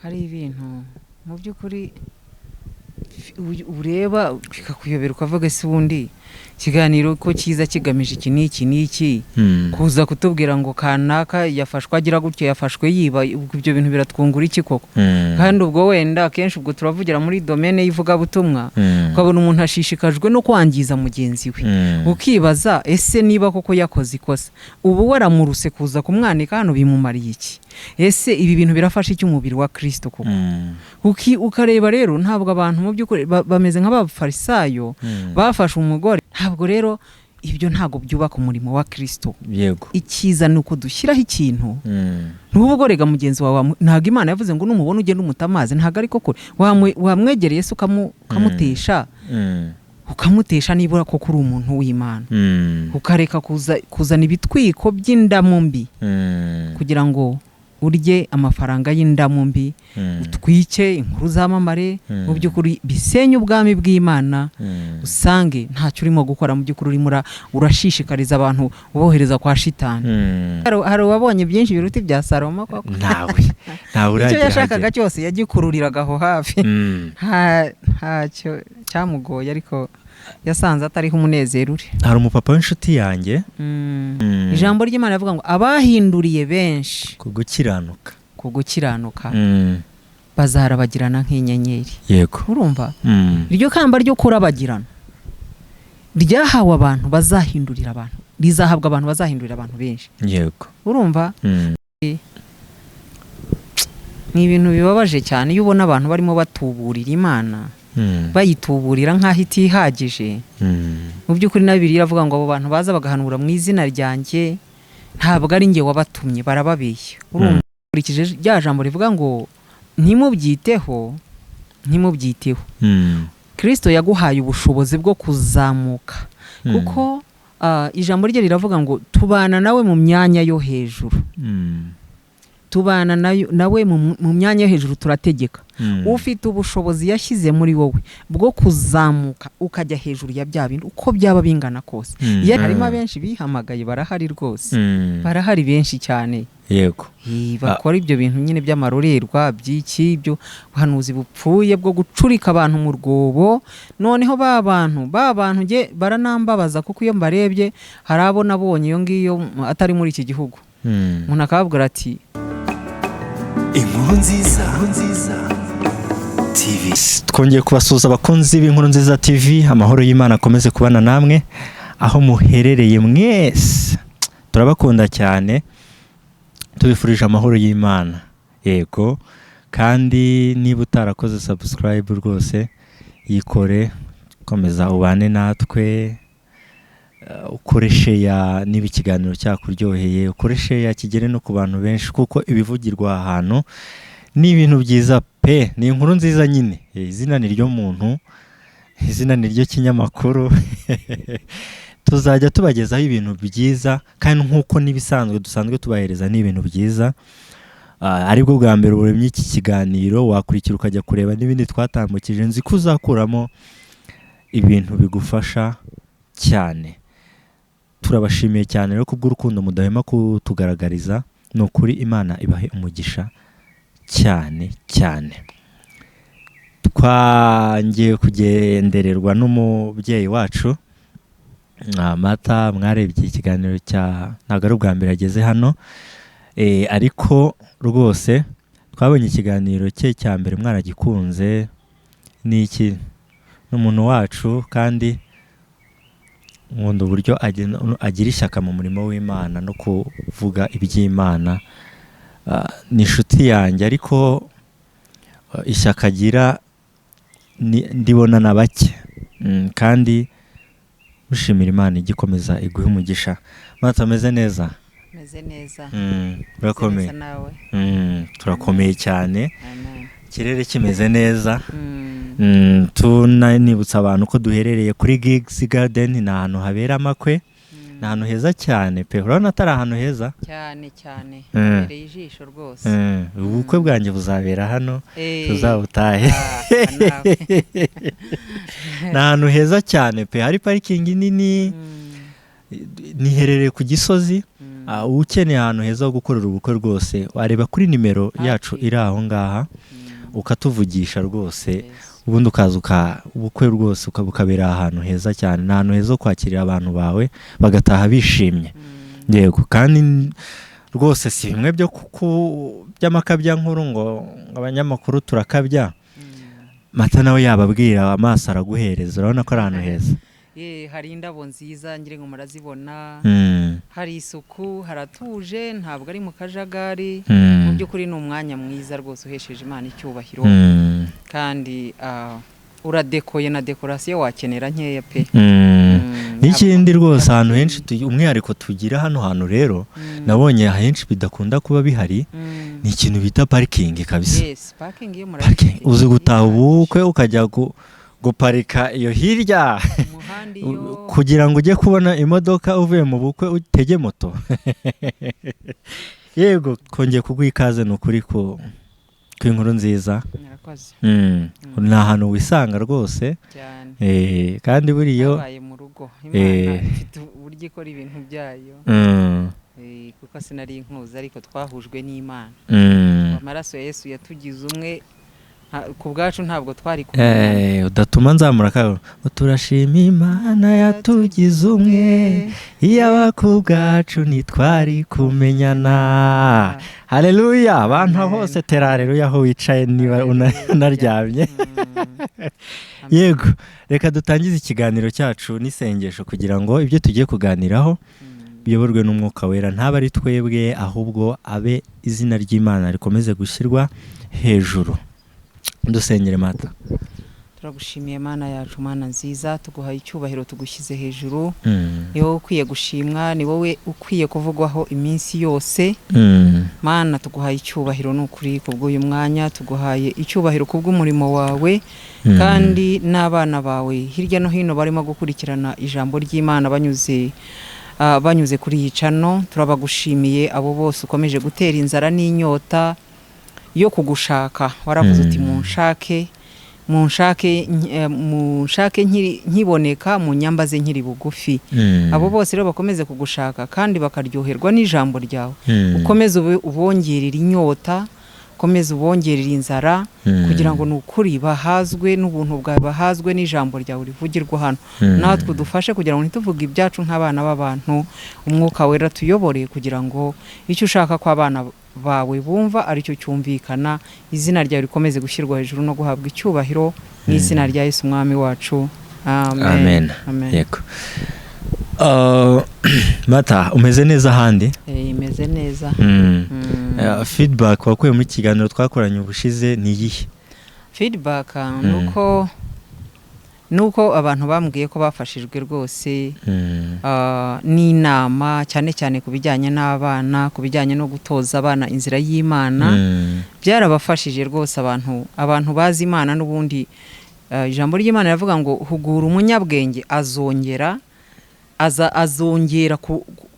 hari ibintu mu by'ukuri ureba bikakuyobera ukavuga se ubundi ikiganiro ko cyiza kigamije iki n'iki kuza kutubwira ngo kanaka yafashwe agira gutyo yafashwe yiba, ibyo bintu biratwungura iki koko? Kandi ubwo wenda kenshi ubwo turavugira muri domaine y'ivugabutumwa, ukabona umuntu ashishikajwe no kwangiza mugenzi we, ukibaza ese niba koko yakoze ikosa ubu waramuruse kuza kumwanika hano bimumariye iki? Ese ibi bintu birafasha iki umubiri wa Kristo koko? Ukareba rero ntabwo abantu mu by'ukuri bameze nk'abafarisayo bafashe umugore. Ntabwo rero ibyo ntago byubaka umurimo wa Kristo. Yego. Ikiza nuko dushyiraho ikintu. Ntubugorega mugenzi wawe, ntago Imana yavuze ngo numubona ugende umutamaze, ntago ari koko wamwegereye se ukamutesha ukamutesha nibura ko kuri umuntu w'Imana, ukareka kuzana ibitwiko by'indamu mbi kugira ngo urye amafaranga y'indamu mbi, utwike inkuru zamamare, mu by'ukuri bisenye ubwami bw'Imana, usange ntacyo urimo gukora, mu by'ukuri urimo urashishikariza abantu ubohereza kwa shitani. Hari wabonye byinshi biruti bya Salomo koko? Ntawe uragira. Icyo yashakaga cyose yagikururiraga aho hafi. Ntacyo cyamugoye, ariko yasanze atariho umunezero uri. Hari umupapa w'inshuti yanjye, ijambo ry'Imana rivuga ngo abahinduriye benshi kugukiranuka bazarabagirana nk'inyenyeri. Yego. Urumva? Iryo kamba ryo kurabagirana ryahawe abantu bazahindurira abantu, rizahabwa abantu bazahindurira abantu benshi. Yego. Urumva? Ni ibintu bibabaje cyane iyo ubona abantu barimo batuburira Imana, bayituburira nk'aho itihagije. Mu by'ukuri na Bibiliya iravuga ngo abo bantu baza bagahanura mu izina ryanjye ntabwo ari njye wabatumye, barababeshya. Urumva? Kurikije rya jambo rivuga ngo ntimubyiteho. Kristo yaguhaye ubushobozi bwo kuzamuka, kuko ijambo rye riravuga ngo tubana nawe mu myanya yo hejuru. Tubana nawe mu myanya yo hejuru, turategeka. Ufite ubushobozi yashyize muri wowe bwo kuzamuka ukajya hejuru ya bya bintu uko byaba bingana kose. Harimo benshi bihamagaye, barahari rwose, barahari benshi cyane. Yego. Bakora ibyo bintu nyine by'amarorerwa by'iki, ibyo buhanuzi bupfuye bwo gucurika abantu mu rwobo. Noneho ba bantu nge baranambabaza, kuko iyo mbarebye hari abo nabonye iyo ngiyo atari muri iki gihugu, umuntu akababwira ati Inkuru Nziza TV. Twongeye kubasuhuza abakunzi b'Inkuru Nziza TV, amahoro y'Imana akomeze kubana namwe aho muherereye mwese. Turabakunda cyane, tubifurije amahoro y'Imana. Yego. Kandi niba utarakoze subscribe rwose yikore, komeza ubane natwe, ukoreshe ya niba ikiganiro cyakuryoheye, ukoreshe ya kigere no ku bantu benshi, kuko ibivugirwa ahantu ni ibintu byiza pe. Ni inkuru nziza nyine. Izina ni ryo muntu, izina ni ryo kinyamakuru. Tuzajya tubagezaho ibintu byiza, kandi nk'uko nibisanzwe dusanzwe tubahereza ni ibintu byiza. Aribwo bwa mbere uremye iki kiganiro, wakurikira ukajya kureba n'ibindi twatambukije, nzi ko uzakuramo ibintu bigufasha cyane. Turabashimiye cyane rero kubw'urukundo mudahema kutugaragariza. Ni ukuri Imana ibahe umugisha cyane cyane. Twangiye kugendererwa n'umubyeyi wacu Mata, mwarebye ikiganiro ntabwo ari ubwa mbere ageze hano, ariko rwose twabonye ikiganiro cye cya mbere mwaragikunze. Ni umuntu wacu, kandi nkunda uburyo agira ishyaka mu murimo w'Imana no kuvuga iby'Imana. Ni inshuti yanjye, ariko ishyaka agira ndibona na bake, kandi mushimira Imana igikomeza iguhe umugisha. Mata, ameze neza? Meze neza. Urakomeye? Turakomeye cyane. Ikirere kimeze neza. Tunanibutsa abantu ko duherereye kuri Gigs Garden, ni ahantu habera amakwe. Ni ahantu heza cyane pe. Urabona atari ahantu heza? Cyane. Bereye ijisho rwose. Ubukwe bwanjye buzabera hano, tuzabutahe. Ni ahantu heza cyane pe. Hari parikingi nini, niherereye ku Gisozi. ukeneye ahantu heza ho gukorera ubukwe rwose wareba kuri nimero yacu iri aho ngaha ukatuvugisha rwose ubundi ukaza ubukwe rwose ukabukabera ahantu heza cyane, ni ahantu heza ho kwakirira abantu bawe bagataha bishimye. Yego, kandi rwose si bimwe byo by'amakabya nkuru ngo abanyamakuru turakabya. Mata nawe yababwira amaso araguhereza, urabona ko ari ahantu heza. Hari indabo nziza ngire ngo murazibona, hari isuku, haratuje, ntabwo ari mu kajagari. Mu by'ukuri ni umwanya mwiza rwose uhesheje Imana icyubahiro, kandi uradekoye na dekorasiyo wakenera nkeya pe. N'ikindi rwose ahantu henshi umwihariko tugira hano hantu rero nabonye henshi bidakunda kuba bihari, ni ikintu bita parikingi kabisa. Parking uzi gutaha ubukwe ukajya guparika iyo hirya kugira ngo ujye kubona imodoka uvuye mu bukwe utege moto. Yego, kongeye kuguha ikaze, ni ukuri ku inkuru nziza. Ni ahantu wisanga rwose, kandi buriyo babaye mu rugo Imana ifite uburyo ikora ibintu byayo, kuko sinari inkuzi ariko twahujwe n'Imana. Amaraso ya Yesu yatugize umwe, ku bwacu ntabwo twari kumwe. Udatuma nzamura kawe turashima Imana yatugize umwe, iyaba ku bwacu ntitwari kumenyana. Haleluya, abantu hose tera haleluya aho wicaye niba unaryamye. Yego, reka dutangize ikiganiro cyacu n'isengesho kugira ngo ibyo tugiye kuganiraho biyoborwe n'Umwuka Wera, ntaba ari twebwe ahubwo abe izina ry'Imana rikomeze gushyirwa hejuru. Dusengere Mata. Turagushimiye Mana yacu, Mana nziza, tuguhaye icyubahiro, tugushyize hejuru. Ni wowe ukwiye gushimwa, ni wowe ukwiye kuvugwaho iminsi yose. Mana tuguhaye icyubahiro n'ukuri kubw'uyu mwanya, tuguhaye icyubahiro kubw'umurimo wawe, kandi n'abana bawe hirya no hino barimo gukurikirana ijambo ry'Imana banyuze kuri iyi cano. Turabagushimiye abo bose ukomeje gutera inzara n'inyota yo kugushaka. Waravuze uti munshake nkiboneka, munyambaze nkiri bugufi. Abo bose rero bakomeze kugushaka kandi bakaryoherwa n'ijambo ryawe. Ukomeze ubongerera inyota, ukomeze ubongerera inzara, kugira ngo nukuri bahazwe n'ubuntu bwawe, bahazwe n'ijambo ryawe rivugirwa hano. Natwe udufashe kugira ngo ntituvuge ibyacu nk'abana b'abantu. Umwuka Wera tuyobore kugira ngo icyo ushaka ko abana bawe bumva aricyo cyumvikana. Izina ryawe rikomeze gushyirwa hejuru no guhabwa icyubahiro, mu izina rya Yesu umwami wacu, amen. Yego. Mata, umeze neza ahandi? Imeze neza. Feedback wakuye mu kiganiro twakoranye ubushize ni iyihe? Feedback nuko abantu bambwiye ko bafashijwe rwose n'inama, cyane cyane ku bijyanye n'abana, ku bijyanye no gutoza abana inzira y'Imana. Byarabafashije rwose abantu bazi Imana. N'ubundi ijambo ry'Imana rivuga ngo hugura umunyabwenge azongera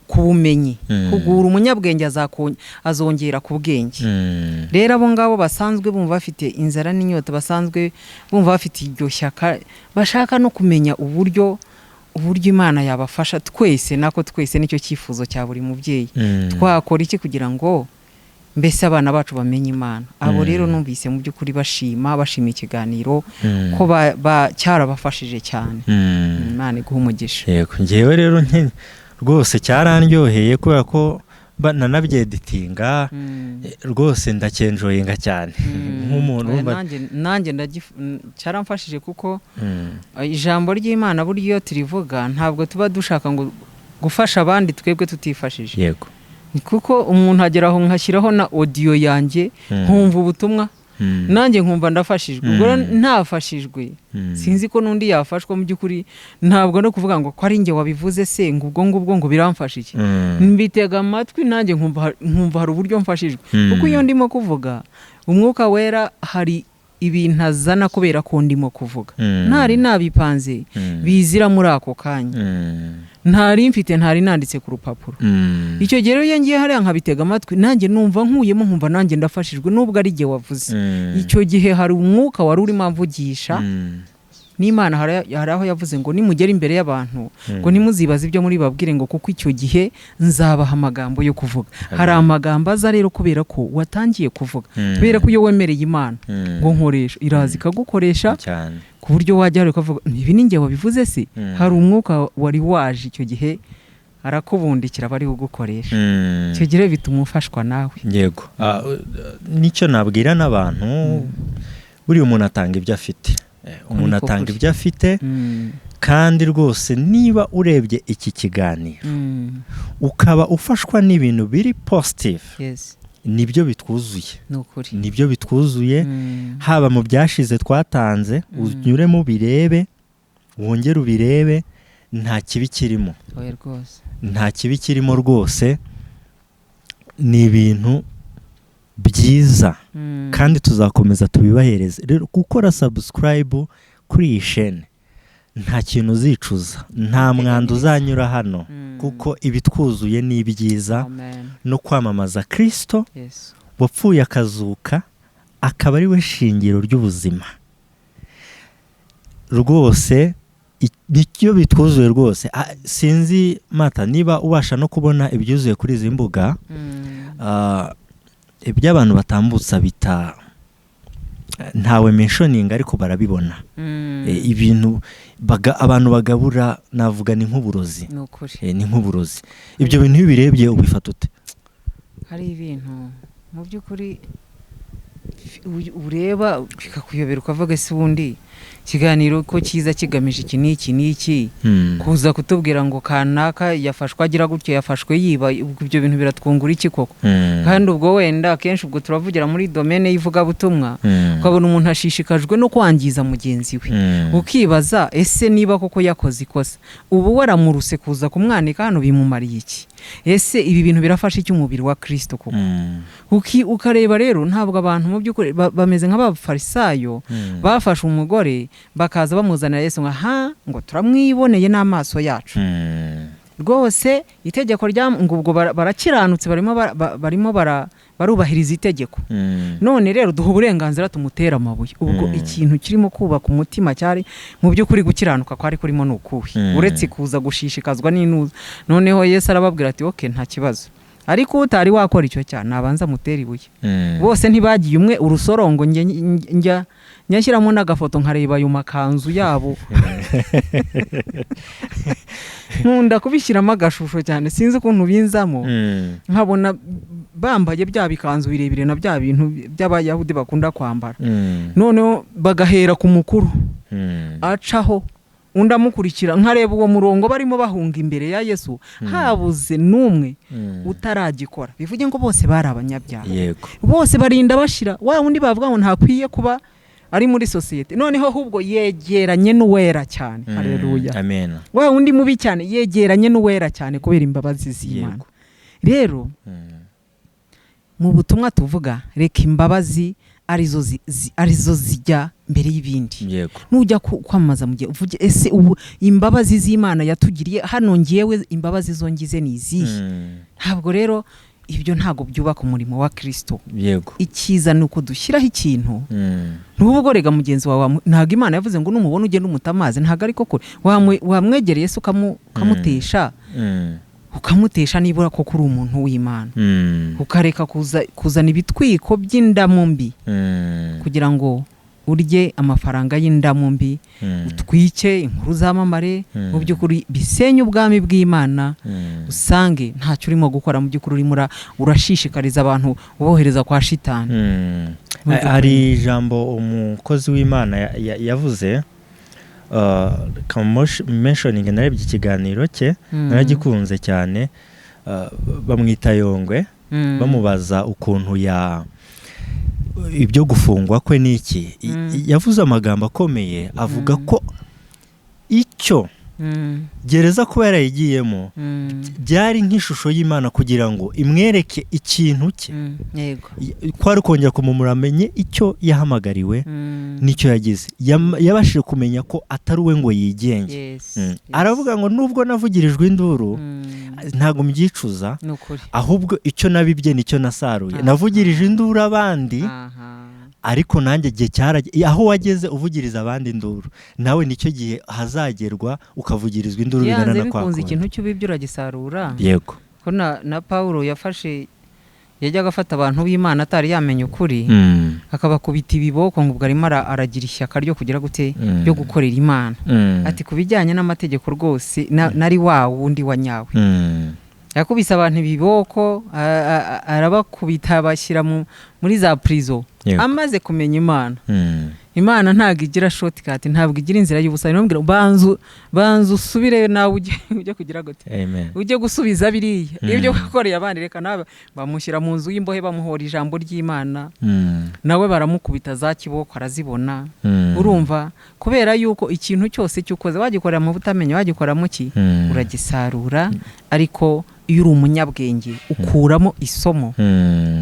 ku bumenyi. Hugura umunyabwenge azongera ku bwenge. Rero abo ngabo basanzwe bumva bafite inzara n'inyota, basanzwe bumva bafite iryo shyaka, bashaka no kumenya uburyo Imana yabafasha. Twese nicyo cyifuzo cya buri mubyeyi. Twakora iki kugira ngo mbese abana bacu bamenye Imana? Abo rero numvise mu by'ukuri bashima ikiganiro ko cyarabafashije cyane. Imana iguha umugisha. Yego, ngewe rero rwose cyarandyoheye kubera ko nanabyeditinga rwose ndakenjoyinga cyane nk'umuntu. Nanjye cyaramfashije kuko ijambo ry'Imana buryo turivuga ntabwo tuba dushaka ngo gufasha abandi twebwe tutifashije. Yego, kuko umuntu ageraho nkashyiraho na audio yanjye nkumva ubutumwa, nanjye nkumva ndafashijwe. Ubwo ntafashijwe sinzi ko n'undi yafashwa. Mu by'ukuri ntabwo no kuvuga ngo ko ari njye wabivuze se ngo ubwo ngo biramfasha iki. Mbitega amatwi nanjye nkumva hari uburyo mfashijwe, kuko iyo ndimo kuvuga Umwuka Wera hari ibintu azana kubera ko ndimo kuvuga. Ntari nabipanze bizira muri ako kanya, ntari nanditse ku rupapuro. Icyo gihe rero iyo ngiye hariya nkabitega amatwi, nanjye numva nkuyemo, nkumva nanjye ndafashijwe nubwo ari jye wavuze. Icyo gihe hari umwuka wari urimo amvugisha n'Imana hari aho yavuze ngo nimugera imbere y'abantu ngo ntimuzibaze ibyo muri babwire ngo kuko icyo gihe nzabaha amagambo yo kuvuga. Hari amagambo aza rero kubera ko watangiye kuvuga, kubera ko iyo wemereye Imana ngo nkoresha iraza ikagukoresha ku buryo wajya hari ukavuga ibi ni njye wabivuze se. Hari umwuka wari waje icyo gihe arakubundikira bari gukoresha. Icyo gihe bituma ufashwa nawe. Yego. Nicyo nabwira n'abantu, buri umuntu atanga ibyo afite. Umuntu atanga ibyo afite, kandi rwose niba urebye iki kiganiro ukaba ufashwa n'ibintu biri positive, nibyo bitwuzuye. Nibyo bitwuzuye, haba mu byashize twatanze, unyuremo birebe, wongere ubirebe, nta kibi kirimo. Nta kibi kirimo rwose, ni ibintu byiza, kandi tuzakomeza tubibahereze. Rero gukora subscribe kuri iyi chaîne nta kintu uzicuza, nta mwanda uzanyura hano, kuko ibitwuzuye ni ibyiza no kwamamaza Kristo wapfuye akazuka, akaba ari we shingiro ry'ubuzima. Rwose nicyo bitwuzuye rwose. Sinzi Mata niba ubasha no kubona ibyuzuye kuri izi mbuga, iby'abantu batambutsa ntawe mentioning ariko barabibona. Ibintu abantu bagabura, navuga ni nk'uburozi. Ni nk'uburozi. Ibyo bintu iyo birebye ubifata ute? Hari ibintu mu by'ukuri ureba bikakuyobera ukavuga se ubundi ikiganiro ko cyiza kigamije iki n'iki kuza kutubwira ngo kanaka yafashwe agira gutyo, yafashwe yiba, ibyo bintu biratwungura iki koko? Kandi ubwo wenda akenshi ubwo turavugira muri domaine y'ivugabutumwa, ukabona umuntu ashishikajwe no kwangiza mugenzi we, ukibaza ese niba koko yakoze ikosa ubu waramuruse kuza kumwanika hano bimumariye iki? Ese ibi bintu birafasha iki umubiri wa Kristo koko? Ukareba rero ntabwo abantu mu by'ukuri bameze nk'abafarisayo bafashe umugore bakaza bamuzanira Yesu ngo turamwiboneye n'amaso yacu. Rwose itegeko ngo ubwo barakiranutse, barimo barubahiriza itegeko. None rero duha uburenganzira tumutera amabuye. Ubwo ikintu kirimo kubaka umutima cyari mu by'ukuri gukiranuka kwari kurimo n'ukuhi, uretse kuza gushishikazwa n'inuza. Noneho Yesu arababwira ati okay, nta kibazo, ariko utari wakora icyo cyane nabanza mutera ibuye. Bose ntibagiye umwe urusorongo njya nyashyiramo n'agafoto nkareba ayo makanzu yabo. Nkunda kubishyiramo agashusho cyane, sinzi ukuntu binzamo, nkabona bambaye bya bikanzu birebire na bya bintu by'abayahudi bakunda kwambara. Noneho bagahera ku mukuru acaho, undi amukurikira, nkareba uwo murongo barimo bahunga imbere ya Yesu, habuze n'umwe utaragikora. Bivuge ngo bose bari abanyabyaha, bose barinda bashira. Wa undi bavuga ngo ntakwiye kuba ari muri societe, noneho ahubwo yegeranye n'uwera cyane. Haleluya, amen. Wa undi mubi cyane yegeranye n'uwera cyane kubera imbabazi z'Imana. Rero mu butumwa tuvuga, reka imbabazi arizo zijya mbere y'ibindi. Nujya kwamaza mu gihe uvuge ese ubu imbabazi z'Imana yatugiriye hano, ngiyewe imbabazi zongize ni izihe? Ntabwo rero ibyo ntago byubaka umurimo wa Kristo. Ikiza nuko dushyiraho ikintu, ntubugorega mugenzi wawe. Ntago Imana yavuze ngo numubona ugende umutamaze, ntago ariko kure wamwegereye Yesu ukamutesha nibura ko kuri umuntu w'Imana, ukareka kuzana ibitwiko by'indamu mbi kugira ngo urye amafaranga y'indamu mbi, utwike inkuru zamamare, mu by'ukuri bisenye ubwami bw'Imana. Usange ntacyo urimo gukora, mu by'ukuri urimo urashishikariza abantu ubohereza kwa shitani. Hari ijambo umukozi w'Imana yavuze, mentioning, narebye ikiganiro cye naragikunze cyane. Bamwita Yongwe, bamubaza ukuntu ibyo gufungwa kwe n'iki. Yavuze amagambo akomeye, avuga ko icyo gereza kuba yarayigiyemo byari nk'ishusho y'Imana kugira ngo imwereke ikintu cye. Kwari kongera kumumuramenye icyo yahamagariwe n'icyo yagize. Yabashije kumenya ko atari we ngo yigenge. Aravuga ngo nubwo navugirijwe induru ntago mbyicuza, ahubwo icyo nabibye nicyo nasaruye. Navugirije induru abandi ariko nanjye igihe cyaragiye aho wageze uvugiriza abandi induru, nawe nicyo gihe hazagerwa ukavugirizwa induru bingana na kwa bikunze ikintu cy'ubibyo uragisarura. Yego. Ko na Paulo yajyaga afata abantu b'Imana atari yamenye ukuri, akabakubita ibiboko ngo ubwo arimo aragira ishyaka ryo kugira gute ryo gukorera Imana. Ati kubijyanye n'amategeko rwose nari wa wundi wa nyawe. Yakubise abantu ibiboko, arabakubita bashyira muri za prison. Amaze kumenya Imana. Imana ntabwo igira shortcut, ntabwo igira inzira y'ubusa. Nimubwira banzu usubire nawe ujye kugira gute. Ujye gusubiza biriya. Ibyo gukorera abandi reka nawe bamushyira mu nzu y'imbohe bamuhora ijambo ry'Imana. Nawe baramukubita za kiboko arazibona. Urumva kubera yuko ikintu cyose cyukoze wagikorera mu butamenya wagikorera mu ki uragisarura, ariko iyo uri umunyabwenge ukuramo isomo.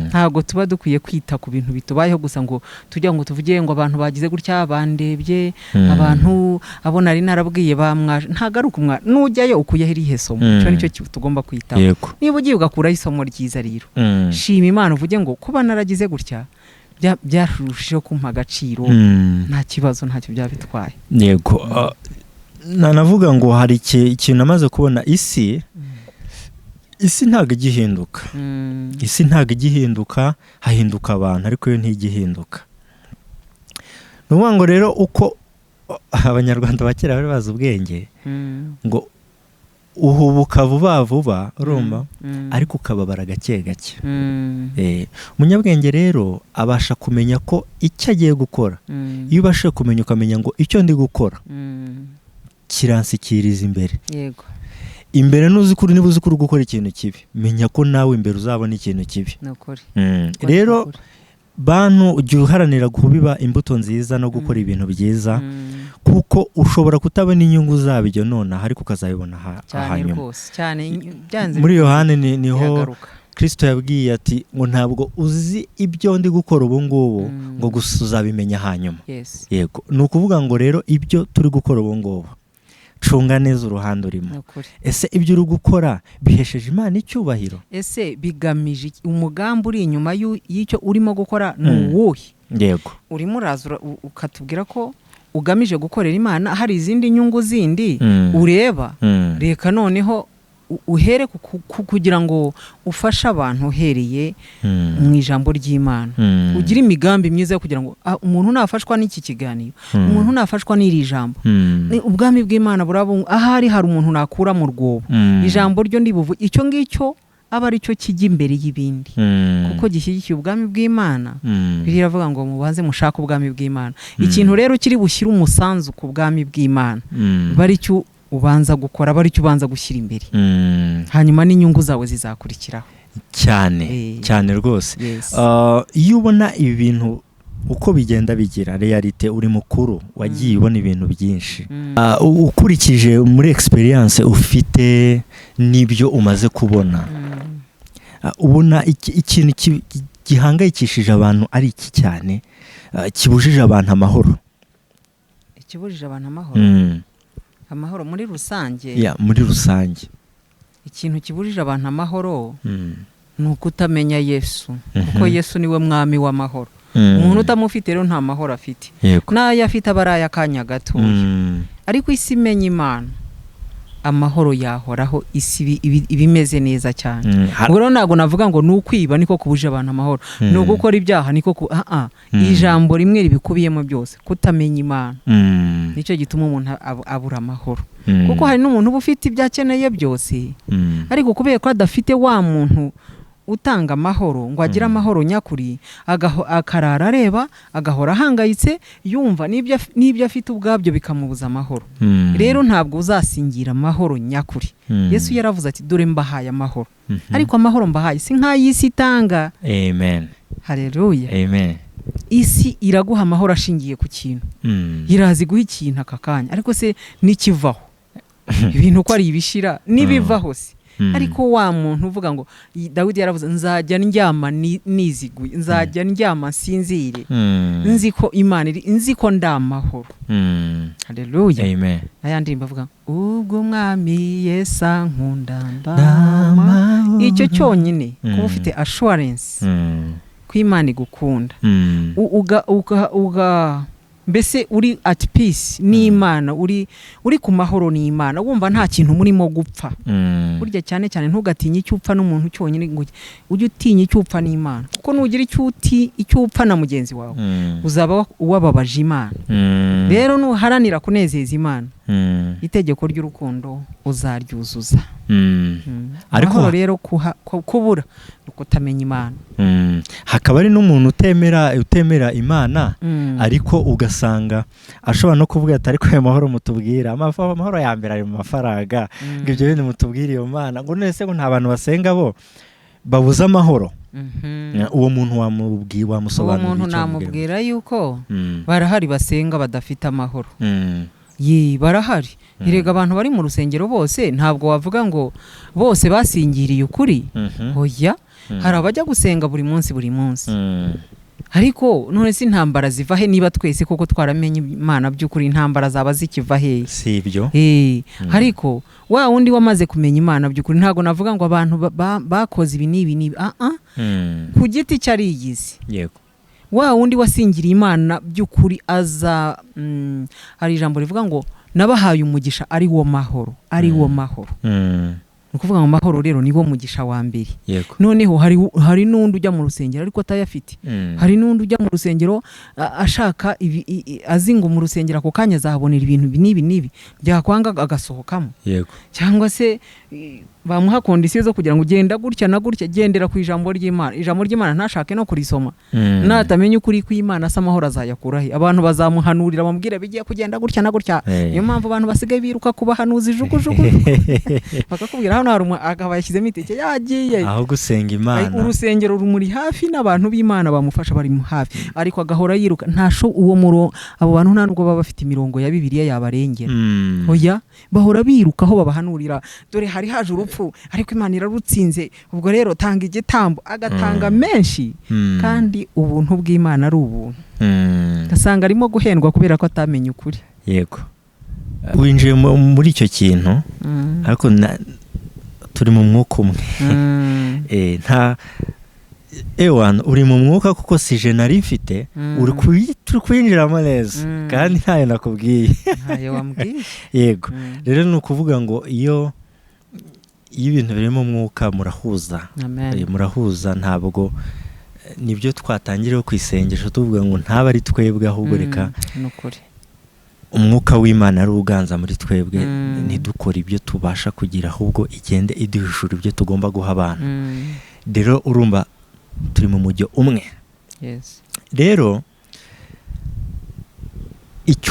Ntabwo tuba dukwiye kwita ku bintu bitubayeho gusa ngo tujya ngo tuvuge ngo abantu bagize gutya bandebye, abantu abona ari narabwiye bamwaje. Ntabwo ari ukumwa nujyayo ukuyeho irihe somo. Cyo nicyo tugomba kwitaho. Niba ugiye ugakuraho isomo ryiza rero, shima Imana uvuge ngo kuba naragize gutya byarushijeho kumpa agaciro, nta kibazo, ntacyo byabitwaye. Yego. Nanavuga ngo hari ikintu namaze kubona, isi ntabwo igihinduka. Isi ntabwo igihinduka, hahinduka abantu, ariko yo ntigihinduka. Nuvuga ngo rero uko abanyarwanda bakera bari bazi ubwenge, ngo uhubuka vuba vuba, urumva, ariko ukababara gake gake. Umunyabwenge rero abasha kumenya ko icyo agiye gukora. Iyo ubashe kumenya ukamenya ngo icyo ndi gukora kiransikiriza imbere. Yego. Imbere n'uzikuru niba uzikuru gukora ikintu kibi, menya ko nawe imbere uzabona ikintu kibi. Rero bantu ujye uharanira kubiba imbuto nziza no gukora ibintu byiza, kuko ushobora kutabona inyungu zabyo none ariko ukazabibona hanyuma. Muri Yohane niho Kristo yabwiye ati ngo ntabwo uzi ibyo ndi gukora ubu ngubu, ngo gusa uzabimenya hanyuma. Yego. Ni ukuvuga ngo rero ibyo turi gukora ubu ngubu cunga neza uruhande urimo. Ese ibyo uri gukora bihesheje Imana icyubahiro? Ese bigamije umugambi uri inyuma y'icyo urimo gukora ni uwuhe? Yego. Urimo uraza ukatubwira ko ugamije gukorera Imana, hari izindi nyungu zindi ureba. Reka noneho uhere kugira ngo ufashe abantu uhereye mu ijambo ry'Imana. Ugira imigambi myiza yo kugira ngo umuntu nafashwa n'iki kiganiro, umuntu nafashwa n'iri jambo, ubwami bw'Imana ahari hari umuntu nakura mu rwobo, ijambo ryo ndibuvu icyo ngicyo aba ari cyo kijya imbere y'ibindi, kuko gishyigikiye ubwami bw'Imana. Biravuga ngo mubanze mushaka ubwami bw'Imana. Ikintu rero kiri bushyira umusanzu ku bwami bw'Imana bari cyo ubanza gukora, bari cyo ubanza gushyira imbere, hanyuma n'inyungu zawe zizakurikiraho. Cyane rwose. Iyo ubona ibi bintu uko bigenda bigira realite, uri mukuru wagiye ubona ibintu byinshi, ukurikije muri experience ufite n'ibyo umaze kubona, ubona ikintu gihangayikishije abantu ari iki cyane, kibujije abantu amahoro? Ikibujije abantu amahoro? Amahoro muri rusange. Muri rusange ikintu kibujije abantu amahoro ni ukutamenya Yesu, kuko Yesu niwe mwami w'amahoro. Umuntu utamufite rero nta mahoro afite. Nayo afite abaraya akanya gato, ariko isi imenya Imana, amahoro yahoraho, isi ibimeze neza cyane. Ubwo ntabwo navuga ngo nukwiba niko kubuje abantu amahoro, no gukora ibyaha niko ijambo rimwe ribikubiyemo byose, kutamenya Imana nicyo gituma umuntu abura amahoro. Kuko hari n'umuntu uba ufite ibyo akeneye byose, ariko kubera ko adafite wa muntu utanga amahoro ngo agire amahoro nyakuri, akarara areba, agahora ahangayitse, yumva n'ibyo afite ubwabyo bikamubuza amahoro. Rero ntabwo uzasingira amahoro nyakuri. Yesu yaravuze ati dore mbahaye amahoro, ariko amahoro mbahaye si nk'ay'isi itanga. Amen. Haleluya. Amen. Isi iraguha amahoro ashingiye ku kintu, irazi guha ikintu aka kanya, ariko se nikivaho ibintu ko ari ibishira nibivaho se. Ariko wa muntu uvuga ngo Dawidi yaravuze nzajya ndyama niziguye, nzajya ndyama sinzire, nzi ko Imana iri, nzi ko ndamahoro. Haleluya. Amen. Ayandi mbavuga ubwo mwami Yesu nkunda ndama. Icyo cyonyine kuba ufite assurance ko Imana igukunda Mm. mbese uri at peace n'Imana, uri ku mahoro n'Imana, wumva nta kintu murimo gupfa. Burya cyane cyane ntugatinye icyo upfa n'umuntu cyonyine, ngo ujye utinya icyo upfa n'Imana, kuko nugira icyo upfa na mugenzi wawe uzaba wababaje Imana. Rero nuharanira kunezeza Imana, itegeko ry'urukundo uzaryuzuza. Ariko rero kubura ukutamenya Imana. Hakaba ari n'umuntu utemera Imana, ariko ugasanga ashobora no kuvuga ati ariko ayo mahoro mutubwira, amahoro ya mbere ari mu mafaranga, ngo ibyo bintu mutubwire iyo Mana, ngo nese ngo nta bantu basenga bo babuze amahoro. Uwo muntu wamusobanurira. Uwo muntu namubwira yuko barahari basenga badafite amahoro. Barahari. Irega abantu bari mu rusengero bose ntabwo wavuga ngo bose basingiriye ukuri. Oya, hari abajya gusenga buri munsi. Ariko none si intambara ziva he niba twese koko twaramenye Imana by'ukuri, intambara zaba zikiva he? Si ibyo. Ariko wa wundi wamaze kumenya Imana by'ukuri, ntago navuga ngo abantu bakoze ibi n'ibi. Ku giti cyariyizi. Yego. Wa wundi wasingiriye Imana by'ukuri aza, hari ijambo rivuga ngo nabahaye umugisha ari wo mahoro, Nukuvuga ngo amahoro rero niwo mugisha wa mbere. Noneho hari n'undi ujya mu rusengero ariko atayafite. Hari n'undi ujya mu rusengero ashaka azinga mu rusengero ako kanya zahabonera ibintu n'ibi byakwanga agasohokamo. Cyangwa se bamuha kondisiyo zo kugira ngo ugenda gutya na gutya, gendera ku ijambo ry'Imana. Ijambo ry'Imana ntashake no kurisoma. Natamenya ukuri kw'Imana se amahoro azayakurahe? Abantu bazamuhanurira bamubwira bigiye kugenda gutya na gutya. Niyo mpamvu abantu basigaye biruka kubahanuza ijugujugu. Bakakubwira hano hari akaba yashyizemo itike yagiye aho gusenga Imana. Urusengero rumuri hafi n'abantu b'Imana bamufasha bari hafi, ariko agahora yiruka. Ntasho abo bantu nta nubwo baba bafite imirongo ya Bibiliya yabarengera. Oya, bahora biruka aho babahanurira, dore hari haje urupfu ariko Imana irarutsinze, ubwo rero tanga igitambo, agatanga menshi. Kandi ubuntu bw'Imana ari ubuntu. Gasanga arimo guhendwa kubera ko atamenye ukuri. Yego. Winjiye muri icyo kintu, ariko turi mu mwuka umwe. Uri mu mwuka kuko si je nari mfite, turi kwinjiramo neza, kandi ntayo nakubwiye. Ntayo wambwiye. Yego. Rero ni ukuvuga ngo iyo ibintu biri mu mwuka murahuza. Murahuza, ntabwo nibyo twatangiriye ku isengesho tuvuga ngo ntaba ari twebwe, ahubwo reka umwuka w'Imana ari uganza muri twebwe, ntidukore ibyo tubasha kugira, ahubwo igende iduhishura ibyo tugomba guha abantu. Rero urumva turi mu mujyo umwe. Rero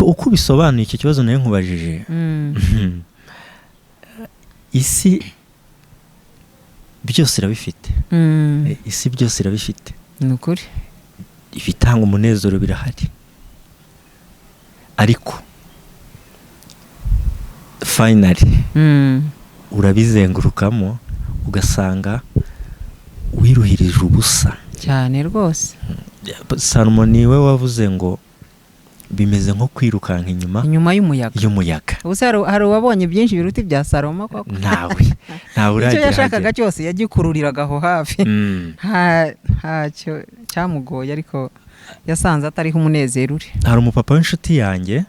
uko bisobanuye icyo kibazo nayo nkubajije, isi byose irabifite. Isi byose irabifite. Ni ukuri. Ibitanga umunezero birahari, ariko finally urabizengurukamo ugasanga wiruhirije ubusa cyane rwose. Salomo niwe wavuze ngo bimeze nko kwirukanka inyuma y'umuyaga. Ubuse hari uwabonye byinshi biruta ibya Salomo koko? Ntawe uragira. Icyo yashakaga cyose yagikururiraga aho hafi. Ntacyo cyamugoye, ariko yasanze atariho umunezero uri. Hari umupapa w'inshuti yanjye,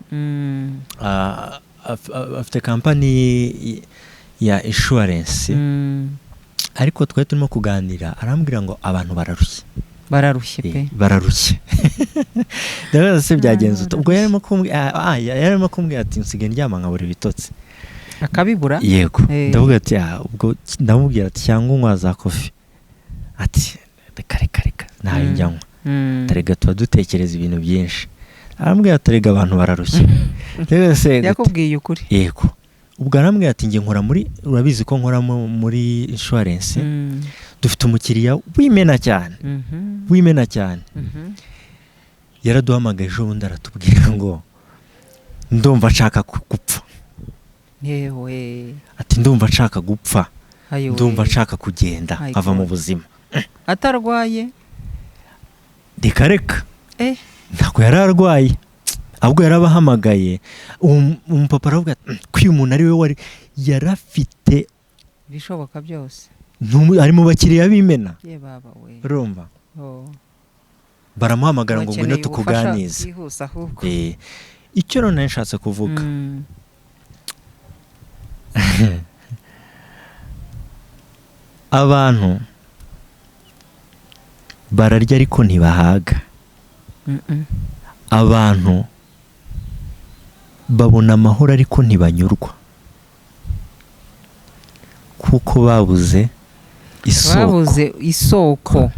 afite kampani ya insurance, ariko twari turimo kuganira, arambwira ngo abantu bararushye pe. Bararushye. Ndabaza se byagenze ubwo yarimo kumbwira ati nsigaye ndyama nkabura ibitotsi. Akabibura? Yego. Ndavuga ati ubwo ndamubwira ati cyangwa unywa za kofi. Ati reka ntayo njyanywa. Tarega tuba dutekereza ibintu byinshi. Arambwira ati rega abantu bararushye. Yakubwiye ukuri? Yego. Ubwo arambwira ati nge nkora urabizi ko nkora muri insurance. Dufite umukiriya w'imena cyane. Yaraduhamagaye ejo bundi aratubwira ngo ndumva nshaka gupfa. Yewe. Ati ndumva nshaka gupfa. Ndumva nshaka kugenda ava mu buzima. Atarwaye? Reka. Ntabwo yari arwaye, ahubwo yarabahamagaye. Umupapa aravuga ati ko uyu muntu ari we wari yarafite bishoboka byose. Ari mu bakiriya b'imena. Ye baba we. Urumva? baramuhamagara ngo ngwino bakeneye ubufasha tukuganize. bwihuse ahubwo. Icyo none nshatse kuvuga, abantu bararya ariko ntibahaga. Abantu babona amahoro ariko ntibanyurwa, kuko babuze isoko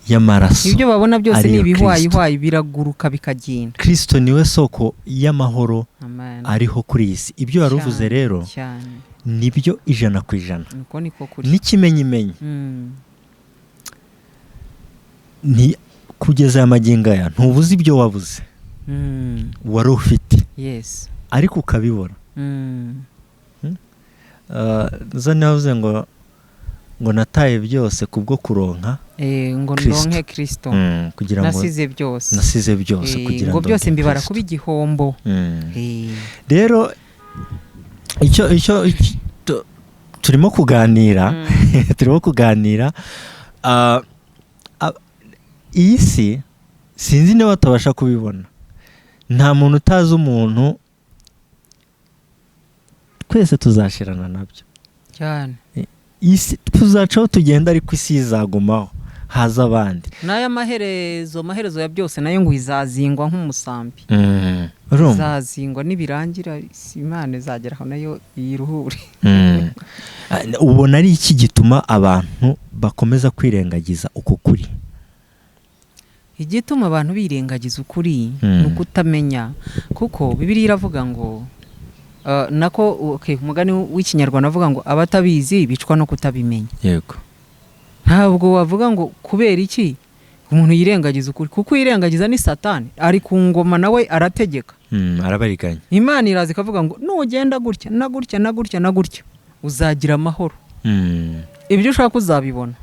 y'amaraso. ibyo babona byose ariyo ni Kristo. ibihwayihwayi biraguruka bikagenda. Kristo niwe soko y'amahoro Amen. ariho kuri iyi si. Ibyo waruvuze rero cyane nibyo 100%. niko niko kuri. N'ikimenyimenyi ni kugeza aya magingo aya ntubuze ibyo wabuze, wari ufite yes ariko ukabibona. Zane yavuze ngo nataye byose kubwo kuronka ngo Kristo. ndonke Kristo. Kugira ngo nasize byose kugira ngo byose ndonke mbibara Kristo. kuba igihombo. Rero icyo turimo kuganira iyi si sinzi niba batabasha kubibona. Nta muntu utazi umuntu, twese tuzashirana nabyo cyane. isi tuzacaho tugenda, ariko isi izagumaho, haza abandi. N'aya maherezo ya byose nayo ngo izazingwa nk'umusambi. Izazingwa nibirangira Imana izageraho nayo yiruhure. Ubona ari iki gituma abantu bakomeza kwirengagiza uko kuri? Igituma abantu birengagiza ukuri ni ukutamenya, kuko Bibiliya iravuga ngo nako umugani w'ikinyarwanda avuga ngo abatabizi bicwa no kutabimenya. Yego. Ntabwo wavuga ngo kubera iki umuntu yirengagiza ukuri, kuko yirengagiza ni Satani, ari ku ngoma nawe arategeka. Arabariganya. Imana iraza ikavuga ngo nugenda gutya na gutya na gutya na gutya uzagira amahoro. Ibyo ushaka uzabibona.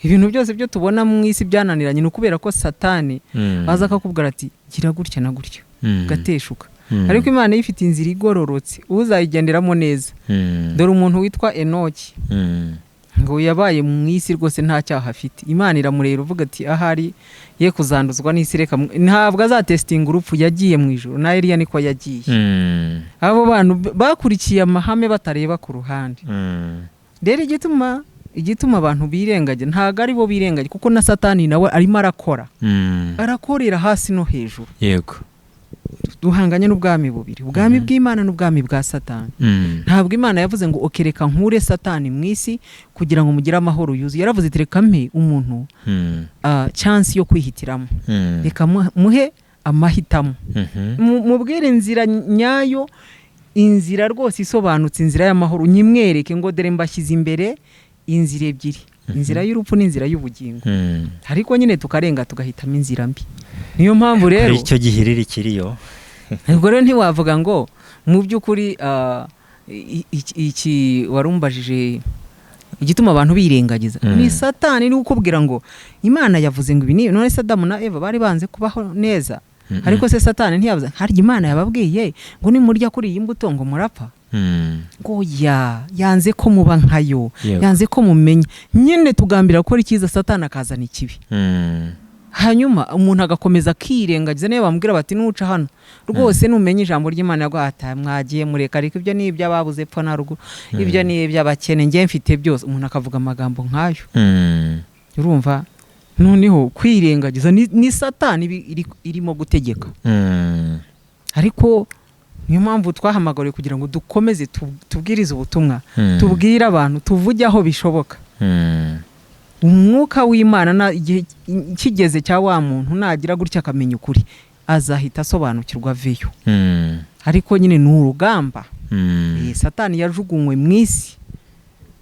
Ibintu byose byo tubona mu isi byananiranye ni ukubera ko Satani aza akakubwira ati gira gutya na gutya gateshuka. Ariko Imana ifite inzira igororotse uzayigenderamo neza. Dore umuntu witwa Enoki ngo yabaye mu isi rwose nta cyaha afite. Imana iramurera uvuga ati ahari ye kuzanduzwa n'isi, reka ntabwo azatestinga urupfu, yagiye mu ijuru. Na Eliya niko yagiye. Abo bantu bakurikiye amahame batareba ku ruhande. Rero igituma abantu birengaje ntago ari bo birengaje, kuko na Satani nawe arimo arakora. Arakorera hasi no hejuru. Yego. Duhanganye n'ubwami bubiri, ubwami bw'Imana n'ubwami bwa Satani. Ntabwo Imana yavuze ngo okereka nkure Satani mu isi kugira ngo mugire amahoro yuzuye. Yaravuze iti reka mpe umuntu chance yo kwihitiramo, reka muhe amahitamo, mubwire inzira nyayo, inzira rwose isobanutse, inzira y'amahoro. Nyimwereke ngo dore mbashyize imbere inzira ebyiri, inzira y'urupfu n'inzira y'ubugingo. Ariko nyine tukarenga tugahitamo inzira mbi. Niyo mpamvu rero icyo gihiriri kiriyo. Ubwo rero ntiwavuga ngo mu by'ukuri iki warumbajije igituma abantu birengagiza ni Satani. Ni ukubwira ngo Imana yavuze ngo ibi none Adamu na Eva bari banze kubaho neza, ariko se Satani ntiyavuze hari Imana yababwiye ngo nimurya kuri iyi mbuto ngo murapfa. Ngo yanze ko muba nkayo, yanze ko mumenya. Nyine tugambira gukora icyiza, Satani akazana ikibi. Hanyuma umuntu agakomeza akirengagiza. Niyo bamubwira bati nuca hano rwose numenye ijambo ry'Imana yagwata mwagiye mureka, ariko ibyo ni iby'ababuze pfa na rugo, ibyo ni iby'abakene, njye mfite byose. Umuntu akavuga amagambo nkayo. Urumva noneho kwirengagiza ni Satani irimo gutegeka. Ariko niyo mpamvu twahamagariwe kugira ngo dukomeze tubwirize ubutumwa, tubwire abantu, tuvuge aho bishoboka. Umwuka w'Imana na igihe kigeze cya wa muntu nagira gutya akamenya ukuri, azahita asobanukirwa veyo. Ariko nyine ni urugamba. Satani yajugunywe mu isi,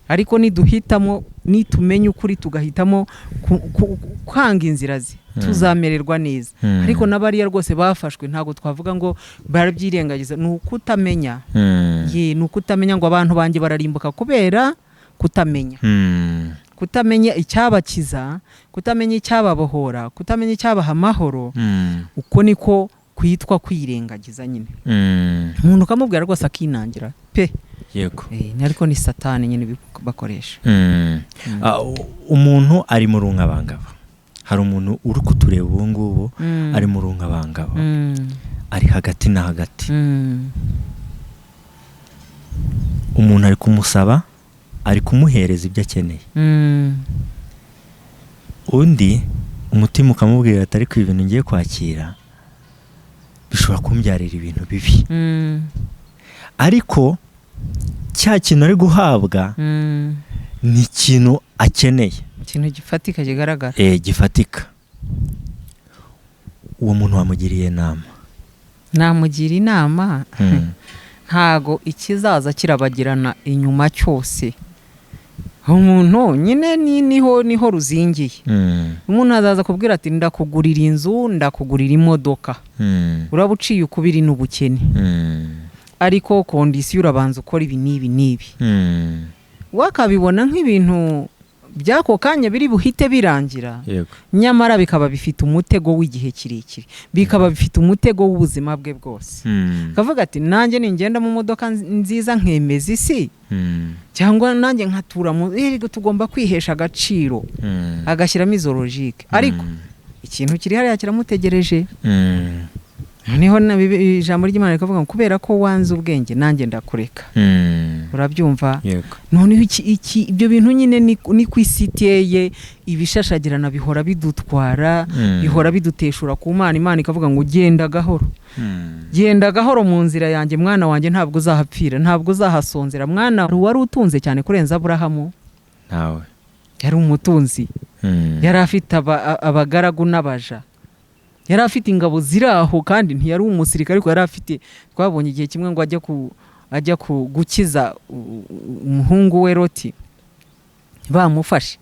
ariko niduhitamo, nitumenya ukuri, tugahitamo kwanga inzira ze, tuzamererwa neza. Ariko n'abariya rwose bafashwe ntago twavuga ngo barabyirengagiza. Ni ukutamenya. Ni ukutamenya ngo abantu banjye bararimbuka kubera kutamenya. Kutamenya icyabakiza, kutamenya icyababohora, kutamenya icyabaha amahoro. Uko niko kwitwa kwirengagiza nyine. Umuntu ukamubwira rwose akinangira pe. Yego. Ariko ni Satani nyine bakoresha. Umuntu ari mu rungabangabo, hari umuntu uri kutureba ubu ngubu ari mu rungabangabo, ari hagati na hagati, umuntu ari kumusaba, ari kumuhereza ibyo akeneye, undi umutima ukamubwira ati ariko ibintu ngiye kwakira bishobora kumbyarira ibintu bibi, ariko cya kintu ari guhabwa ni ikintu akeneye, ikintu gifatika kigaragara, gifatika. Uwo muntu wamugiriye inama, namugira inama ntago ikizaza kirabagirana inyuma cyose. Umuntu nyine niho ruzingiye. Umuntu azaza kubwira ati ndakugurira inzu, ndakugurira imodoka, uraba uciye ukubiri n'ubukene, ariko kondisiyo urabanza ukora ibi n'ibi, wakabibona nk'ibintu byako kanya biri buhite birangira, nyamara bikaba bifite umutego w'igihe kirekire, bikaba bifite umutego w'ubuzima bwe bwose. Kavuga ati nanjye ningenda mu modoka nziza nkemeza isi, cyangwa nanjye nkatura mu tugomba kwihesha agaciro, agashyiramo izo logique, ariko ikintu kiri hariya kiramutegereje. Niho ijambo ry'Imana rikavuga ngo kubera ko wanze ubwenge nanjye ndakureka. Urabyumva? Noneho ibyo bintu nyine ni ku isi iteye, ibishashagirana bihora bidutwara, bihora biduteshura ku Mana. Imana ikavuga ngo genda gahoro, genda gahoro mu nzira yanjye mwana wanjye, ntabwo uzahapfira, ntabwo uzahasonzera. Mwana wari utunze cyane kurenza Aburahamu, nawe yari umutunzi, yari afite abagaragu n'abaja, yari afite ingabo ziri aho, kandi ntiyari umusirikare, ariko yari afite, twabonye igihe kimwe ngo ajya gukiza umuhungu we Loti, bamufashe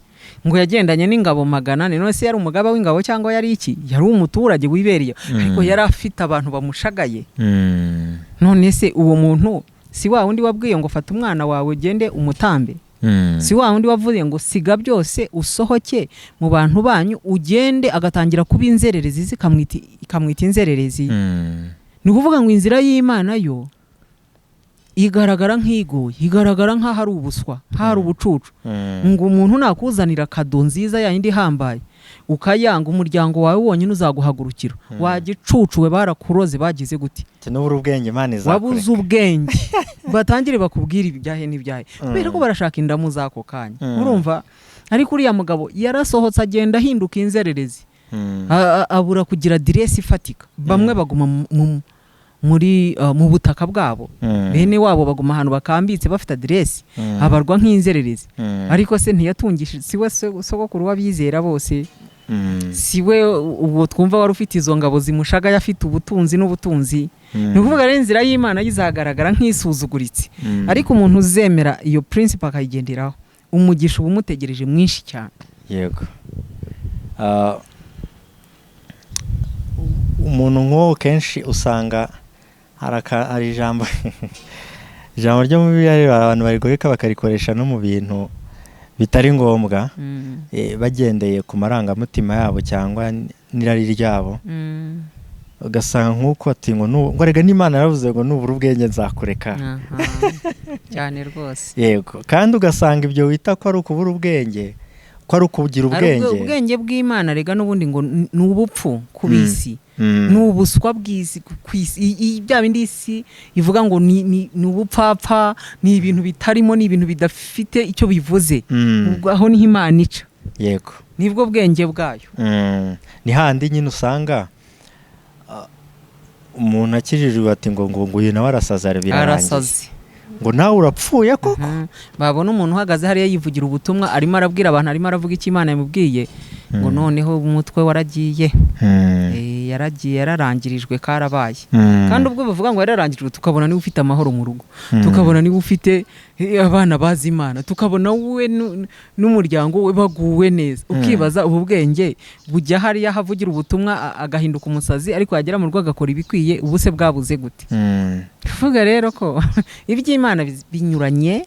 ngo yagendanye n'ingabo 100. None se yari umugaba w'ingabo cyangwa yari iki? Yari umuturage wibereye, ariko yari afite abantu bamushagaye. None se uwo muntu si wa wundi wabwiye ngo fata umwana wawe gende umutambe? Si wa wundi wavuye ngo siga byose usohoke mu bantu banyu ugende, agatangira kuba inzererezi, ikamwita inzererezi. Ni ukuvuga ngo inzira y'Imana yo igaragara nk'igoye, igaragara nk'aho ari ubuswa, nk'aho ari ubucucu. Ngo umuntu nakuzanira kado nziza yindi hambaye ukayanga, umuryango wawe wonyine uzaguhagurukira. Wagicucuwe, barakuroze, bagize gute? Tinubura ubwenge Imana izakure, wabuze ubwenge. Batangire bakubwira ibyahe n'ibyahe, kubera ko barashaka indamu zako kanya. Urumva? Ariko uriya mugabo yarasohotse agenda ahinduka inzererezi, abura kugira diresi ifatika. Bamwe baguma mu butaka bwabo, bene wabo baguma ahantu bakambitse bafite adiresi, abarwa nk'inzererezi. Ariko se ntiyatungisha, siwe sogokuru w'abizera bose, siwe ubwo twumva wari ufite izo ngabo zimushagaye, afite ubutunzi n'ubutunzi. Ni ukuvuga rero inzira y'Imana yizagaragara nk'isuzuguritse, ariko umuntu uzemera iyo principle akayigenderaho, umugisha uba umutegereje mwinshi cyane. Yego. Umuntu nk'uwo kenshi usanga hari ijambo ryo mu Bibiliya rero abantu barigoreka bakarikoresha no mu bintu bitari ngombwa, bagendeye ku marangamutima yabo cyangwa n'irari ryabo. Ugasanga nk'uko ati ngo rega n'Imana yaravuze ngo nubura ubwenge nzakureka. Cyane rwose. Yego. Kandi ugasanga ibyo wita ko ari ukubura ubwenge, ko ari ukugira ubwenge. Ubwenge bw'Imana rega n'ubundi ngo ni ubupfu kubisi. Ni ubuswa bw'isi kwisi, bya bindi isi ivuga ngo ni ubupfapfa, ni ibintu bitarimo, ni ibintu bidafite icyo bivuze. Aho niho Imana ica. Yego. Nibwo bwenge bwayo. Ni handi nyine usanga umuntu akijijwe ati ngo uyu nawe arasaza, birarangiye, ngo nawe urapfuye koko. Babona umuntu uhagaze hariya yivugira ubutumwa, arimo arabwira abantu, arimo aravuga icyo Imana yamubwiye, ngo noneho umutwe waragiye, yaragiye, yararangirijwe, karabaye. Kandi ubwo bavuga ngo yararangirijwe, tukabona niba ufite amahoro mu rugo, tukabona niba ufite abana bazi Imana, tukabona we n'umuryango we baguwe neza. Ukibaza ubu bwenge bujya hariya havugira ubutumwa agahinduka umusazi, ariko yagera mu rugo agakora ibikwiye, ubuse bwabuze gute? Tuvuga rero ko iby'Imana binyuranye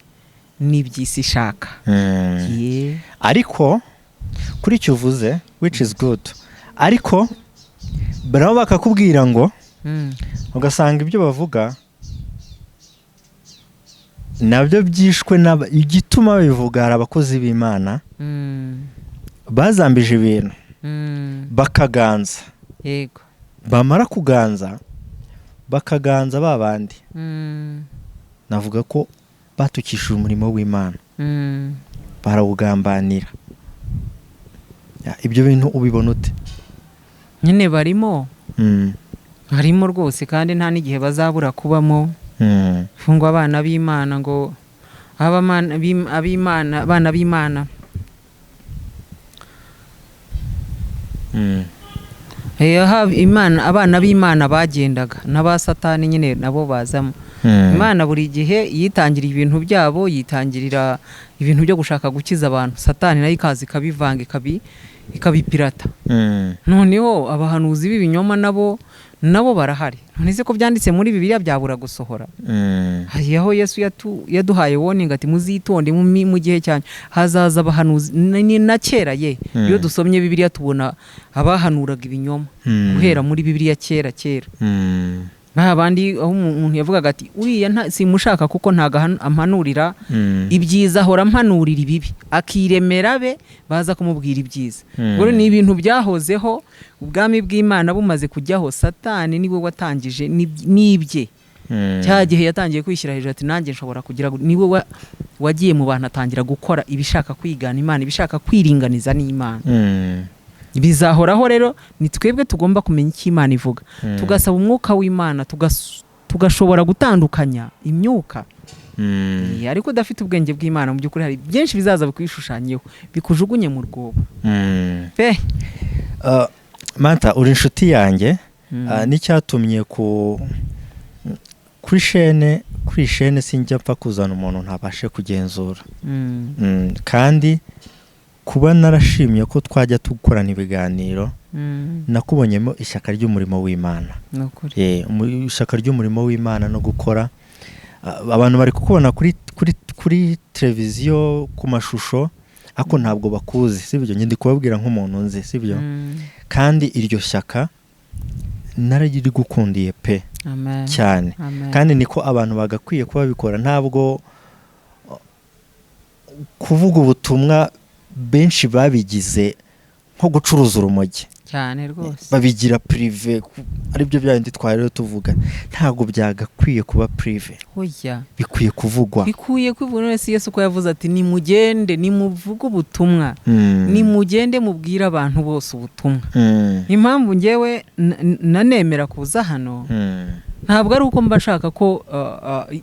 n'iby'isi ishaka. Ariko kuri icyo uvuze, which is good, ariko barabo bakakubwira ngo ugasanga ibyo bavuga nabyo byishwe igituma bivuga hari abakozi b'Imana bazambije ibintu. bakaganza, yego, bamara kuganza bakaganza ba bandi, navuga ko batukishije umurimo w'Imana, barawugambanira. Ibyo bintu ubibona ute? nyine barimo rwose, kandi nta n'igihe bazabura kubamo. Fungwa abana b'Imana ngo abana b'Imana abana b'Imana bagendaga n'aba Satani nyine nabo bazamo. Imana buri gihe yitangira ibintu byabo, yitangirira ibintu byo gushaka gukiza abantu. Satani nayo ikaza ikabivanga ikabipirata. Noneho abahanuzi b'ibinyoma nabo barahari. None se ko byanditse muri Bibiliya byabura gusohora? Aho Yesu yaduhaye warning ati muzitonde mu gihe cyane hazaza abahanuzi na kera ye. Iyo dusomye Bibiliya tubona abahanuraga ibinyoma guhera muri Bibiliya kera. Babandi aho umuntu yavugaga ati uriya simushaka kuko ntaga ampanurira ibyiza, ahora ampanurira ibibi, akiremera be baza kumubwira ibyiza. Ngo ni ibintu byahozeho, ubwami bw'Imana bumaze kujyaho, Satani niwe watangije nibye. Cya gihe yatangiye kwishyira hejuru ati nanjye nshobora kugira, niwe wagiye mu bantu atangira gukora ibishaka kwigana Imana, ibishaka kwiringaniza n'Imana. Bizahoraho rero, ni twebwe tugomba kumenya icyo Imana ivuga, tugasaba umwuka w'Imana, tugashobora gutandukanya imyuka. Ariko udafite ubwenge bw'Imana mu by'ukuri hari byinshi bizaza bikwishushyanyeho bikujugunye mu rwobo. Manta, uri inshuti yanjye, n'icyatumye kuri shene sinjya mpfa kuzana umuntu ntabashe kugenzura. Kandi kuba narashimye ko twajya tukorana ibiganiro, nakubonyemo ishyaka ry'umurimo w'Imana. Ishyaka ry'umurimo w'Imana no gukora. Abantu bari kukubona kuri televiziyo, ku mashusho, ako ntabwo bakuzi, sibyo? Ndi kubabwira nk'umuntu nzi, sibyo? Kandi iryo shyaka naragiri gukundiye pe cyane. Kandi niko abantu bagakwiye kuba bikora. Ntabwo kuvuga ubutumwa benshi babigize nko gucuruza urumogi cyane rwose, babigira prive, aribyo byandi twarero tuvuga. Ntabwo byagakwiye kuba prive, hoya bikwiye kuvugwa. Yesu ko yavuze ati nimugende nimuvuge ubutumwa, nimugende mubwira abantu bose ubutumwa. Impamvu ngewe nanemera kuza hano, ntabwo ari uko mba nshaka ko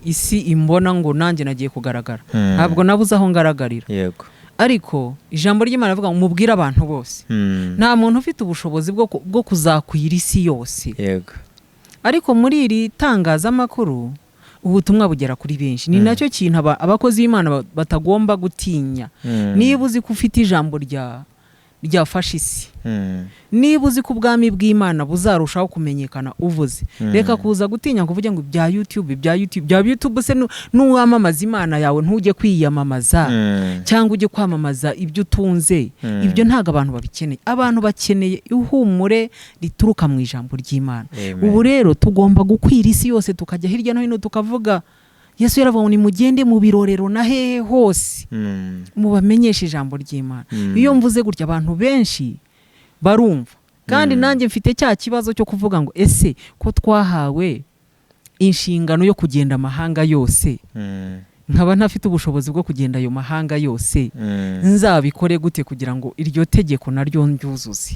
isi imbona ngo nanjye nagiye kugaragara. Ntabwo nabuze aho ngaragarira. Yego. Ariko ijambo ry'Imana rivuga ngo mubwire abantu bose. Nta muntu ufite ubushobozi bwo kuzakwira isi yose. Yego. Ariko muri iri tangazamakuru ubutumwa bugera kuri benshi. Ni nacyo kintu abakozi b'Imana batagomba gutinya. Niba uzi ko ufite ijambo ryafashe isi, niba uzi ko ubwami bw'Imana buzarushaho kumenyekana uvuze, reka kuza gutinya kuvuga ngo bya YouTube se n'uwamamaza Imana yawe ntujye kwiyamamaza cyangwa ujye kwamamaza ibyo utunze. Ibyo ntago abantu babikeneye. Abantu bakeneye ihumure rituruka mu ijambo ry'Imana. Ubu rero tugomba gukwira isi yose, tukajya hirya no hino tukavuga. Yesu yaravuga ngo nimugende mu birorero na hehe hose mubamenyesha ijambo ry'Imana. Iyo mvuze gutya abantu benshi barumva. Kandi nanjye mfite cya kibazo cyo kuvuga ngo ese ko twahawe inshingano yo kugenda amahanga yose, nkaba ntafite ubushobozi bwo kugenda ayo mahanga yose, nzabikore gute kugira ngo iryo tegeko naryo ndyuzuze?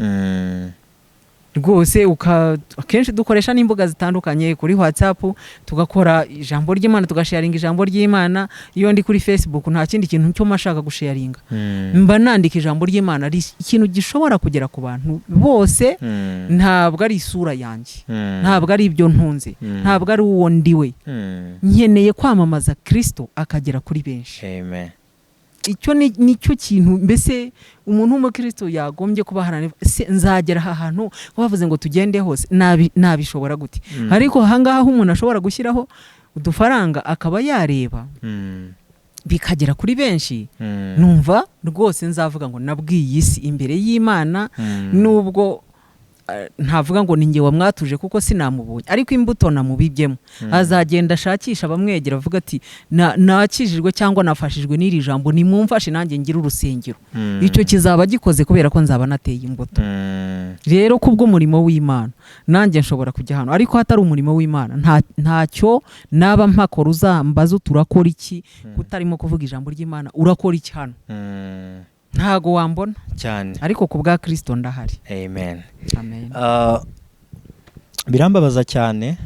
Rwose akenshi dukoresha n'imbuga zitandukanye, kuri WhatsApp tugakora ijambo ry'Imana, tugasharinga ijambo ry'Imana. Iyo ndi kuri Facebook nta kindi kintu cyo mashaka gusharinga, mba nandika ijambo ry'Imana, ikintu gishobora kugera ku bantu bose. Ntabwo ari isura yanjye, ntabwo ari ibyo ntunze, ntabwo ari uwo ndiwe. Nkeneye kwamamaza Kristo akagera kuri benshi. Amen. Icyo nicyo kintu mbese umuntu w'umukristo yagombye kuba harane. Nzagera aha hantu bavuze ngo tugende hose, nabishobora gute? Ariko ahangaha umuntu ashobora gushyiraho udufaranga akaba yareba bikagera kuri benshi. Numva rwose nzavuga ngo nabwiye isi imbere y'Imana, nubwo ntavuga ngo ni njye wamwatuje kuko sinamubonye, ariko imbuto namubibyemo azagenda ashakisha abamwegera avuga ati nakijijwe cyangwa nafashijwe n'iri jambo, nimumfashe nanjye ngira urusengero. Icyo kizaba gikoze kubera ko nzaba nateye imbuto. Rero kubw'umurimo w'Imana nanjye nshobora kujya hano, ariko hatari umurimo w'Imana ntacyo naba mpakora. Uzambaza turakora iki kutarimo kuvuga ijambo ry'Imana, urakora iki hano? Ntago wambona cyane, ariko ku bwa Kristo ndahari. Amen. Amen. Birambabaza cyane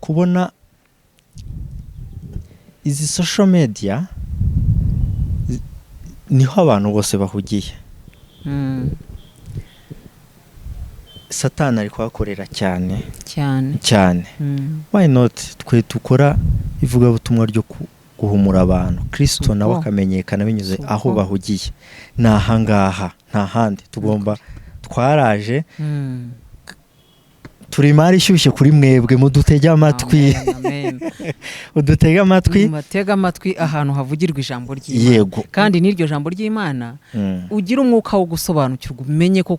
kubona izi social media niho abantu bose bahugiye. Satani ari kuhakorera cyane cyane. Why not twe tukora ivugabutumwa ryo guhumura abantu, Kristo nawe akamenyekana binyuze aho bahugiye. Nahangaha nta handi tugomba, twaraje turi mari ishyushye kuri mwebwe, mudutege amatwi. Udutege amatwi, matega amatwi ahantu havugirwa ijambo ry'Imana. Yego. Kandi n'iryo jambo ry'Imana ugira umwuka wo gusobanukirwa, umenye ko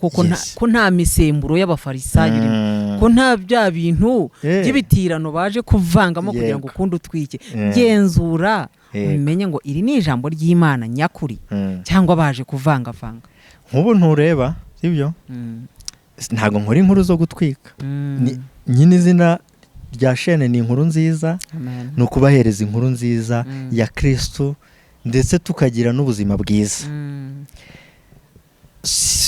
nta misemburo y'abafarisayo irimo, ko nta bya bintu by'ibitirano baje kuvangamo kugira ngo ukunde utwike. Genzura umenye ngo iri ni ijambo ry'Imana nyakuri cyangwa baje kuvangavanga. Nk'ubu ntureba sibyo, ntago nkora inkuru zo gutwika. Nyine izina rya shene ni inkuru nziza, ni ukubahereza inkuru nziza ya Kristo, ndetse tukagira n'ubuzima bwiza.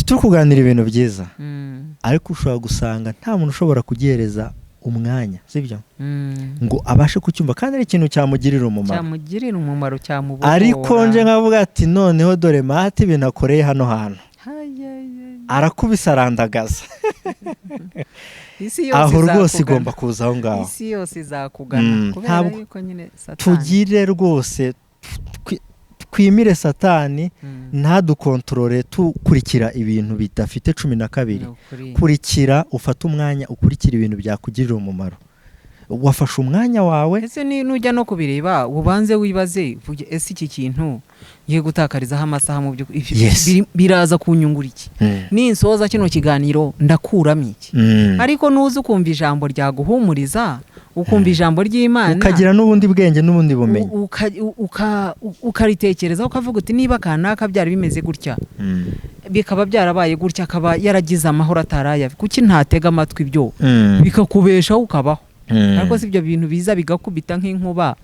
Turi kuganira ibintu byiza, ariko ushobora gusanga nta muntu ushobora kugihereza umwanya sibyo, ngo abashe kucyumva, kandi ari ikintu cyamugirira umumaro, cyamubona. Ariko nje nkavuga ati noneho dore Mahati binakoreye hano hantu, arakubise arandagaza. Aho rwose igomba kuza aho ngaho, isi yose izakugana kubera yuko nyine Satani. Tugire rwose twimire Satani, ntadukontorore tukurikira ibintu bidafite 12. Kurikira, ufata umwanya ukurikira ibintu byakugirira umumaro. Wafashe umwanya wawe, ese nujya no kubireba ubanze wibaze ese iki kintu ngiye gutakarizaho amasaha mu byo biraza kunyungura iki, ninsoza kino kiganiro ndakuramo iki. Ariko nuzi ukumva ijambo ryaguhumuriza, ukumva ijambo ry'Imana, ukagira n'ubundi bwenge n'ubundi bumenyi, ukaritekereza ukavuga uti niba kanaka byari bimeze gutya, bikaba byarabaye gutya, akaba yaragize amahoro ataraya, kuki ntatega amatwi byo bikakubeshaho ukabaho. Ariko si ibyo bintu biza bigakubita nk'inkuba,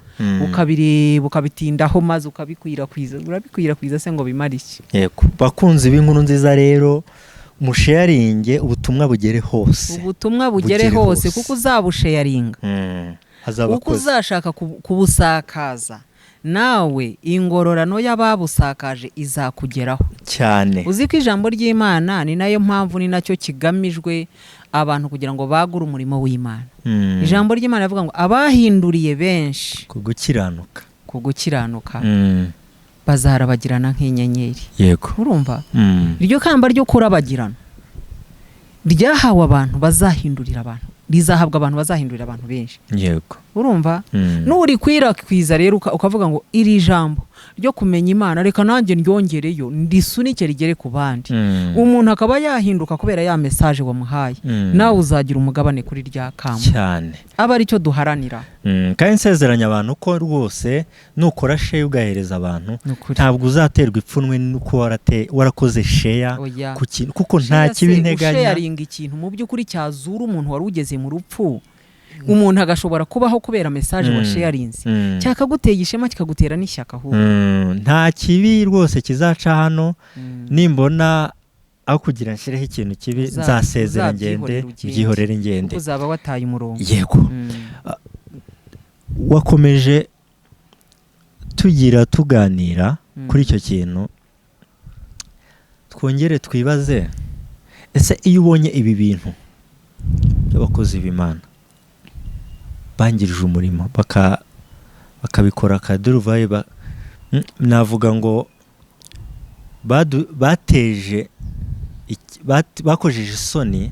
ukabireba ukabitindaho maze urabikwirakwiza se ngo bimare iki? Yego. Bakunzi b'inkuru nziza rero, musharinge ubutumwa bugere hose. Ubutumwa bugere hose, kuko uzabusharinga, uko uzashaka kubusakaza, nawe ingororano y'ababusakaje izakugeraho cyane. Uzi ko ijambo ry'Imana ni nayo mpamvu, ni nacyo kigamijwe abantu kugira ngo bagure umurimo w'Imana. Ijambo ry'Imana rivuga ngo abahinduriye benshi kugukiranuka bazarabagirana nk'inyenyeri. Yego. Urumva? Iryo kamba ryo kurabagirana ryahawe abantu bazahindurira abantu, rizahabwa abantu bazahindurira abantu benshi. Yego. Urumva? Nuri kwirakwiza rero ukavuga ngo iri jambo ryo kumenya Imana reka nanjye ndyongereyo ndisunike rigere ku bandi, umuntu akaba yahinduka kubera ya message wamuhaye, nawe uzagira umugabane kuri rya kamba cyane. Aba ari cyo duharanira. Kandi nsezeranya abantu ko rwose nukora share ugahereza abantu, ntabwo uzaterwa ipfunwe nuko warakoze share ku kintu, kuko nta kibi nteganya. Sharing ikintu mu by'ukuri cyazura umuntu wari ugeze mu rupfu, umuntu agashobora kubaho kubera message wa sharinze, cyakaguteye ishema kikagutera n'ishyaka ahubwo. Nta kibi rwose kizaca hano, nimbona aho kugira nshireho ikintu kibi nzasezera ngende, byihorere ngende, uzaba wataye umurongo. Yego. Wakomeje tuganira kuri icyo kintu, twongere twibaze, ese iyo ubonye ibi bintu by'abakozi b'Imana bangirije umurimo bakabikora akaduruvaye, navuga ngo bateje bakojeje isoni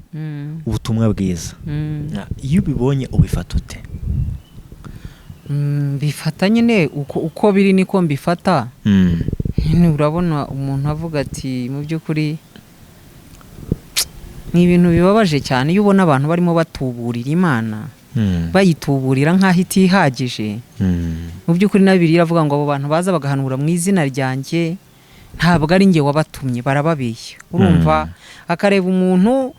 ubutumwa bwiza. Iyo ubibonye ubifata ute? Bifata nyine uko biri niko mbifata. Urabona umuntu avuga ati mu by'ukuri ni ibintu bibabaje cyane iyo ubona abantu barimo batuburira Imana bayituburira nk'aho itihagije. Mu by'ukuri na Bibiliya iravuga ngo abo bantu baza bagahanura mu izina ryanjye ntabwo ari njye wabatumye, barababeshya. Urumva akareba umuntu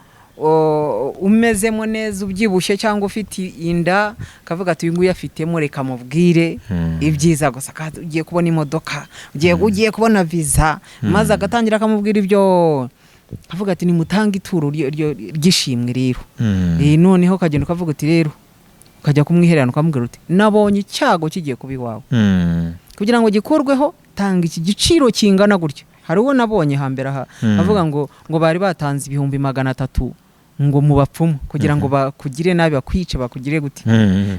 umezemo neza ubyibushye cyangwa ufite inda akavuga ati uyu nguyu afitemo, reka mubwire ibyiza gusa, ugiye kubona imodoka, ugiye kubona visa, maze agatangira akamubwira ibyo, avuga ati nimutange ituro ry'ishimwe rero. Noneho ukagenda ukavuga uti rero, ukajya kumwihererana ukamubwira uti nabonye icyago kigiye kuba iwawe, kugira ngo gikurweho tanga iki giciro kingana gutya. Hari uwo nabonye hambere aha avuga ngo bari batanze 300,000 ngo mu bapfumu kugira ngo bakugire nabi, bakwice, bakugire gute.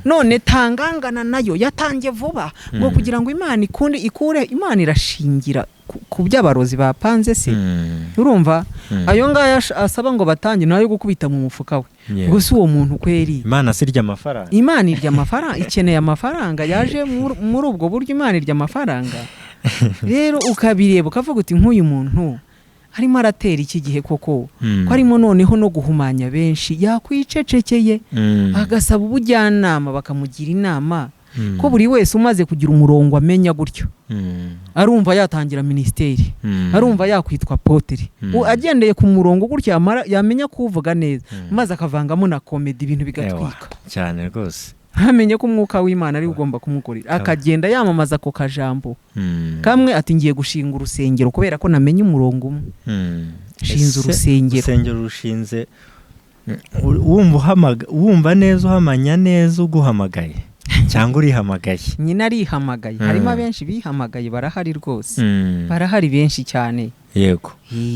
None tangangana nayo yatangiye vuba ngo kugira ngo Imana ikure. Imana irashingira ku by'abarozi bapanze se. Urumva ayo ngaya asaba ngo batange nayo gukubita mu mufuka we. Gusa uwo muntu kweri Imana sirya amafaranga. Imana irya amafaranga, ikeneye amafaranga, yaje muri ubwo buryo Imana irya amafaranga. Rero ukabireba ukavuga uti nk'uyu muntu harimo aratera iki gihe koko, ko harimo noneho no guhumanya benshi, yakwicecekeye agasaba ubujyanama bakamugira inama ko buri wese umaze kugira umurongo amenya gutyo arumva yatangira ministeri, arumva yakwitwa poteri, agendeye ku murongo gutyo yamenya kuvuga neza, maze akavangamo na comedy, ibintu bigatwika cyane rwose. hamenye ko umwuka w'Imana ari ugomba kumukorera, akagenda yamamaza ko kajambo kamwe ati ngiye gushinga urusengero kubera ko namenye umurongo umwe. Shinze urusengero rushinze, wumva neza, uhamanya neza uguhamagaye cyangwa urihamagaye. Nyina arihamagaye. Harimo abenshi bihamagaye, barahari rwose, barahari benshi cyane. Yego,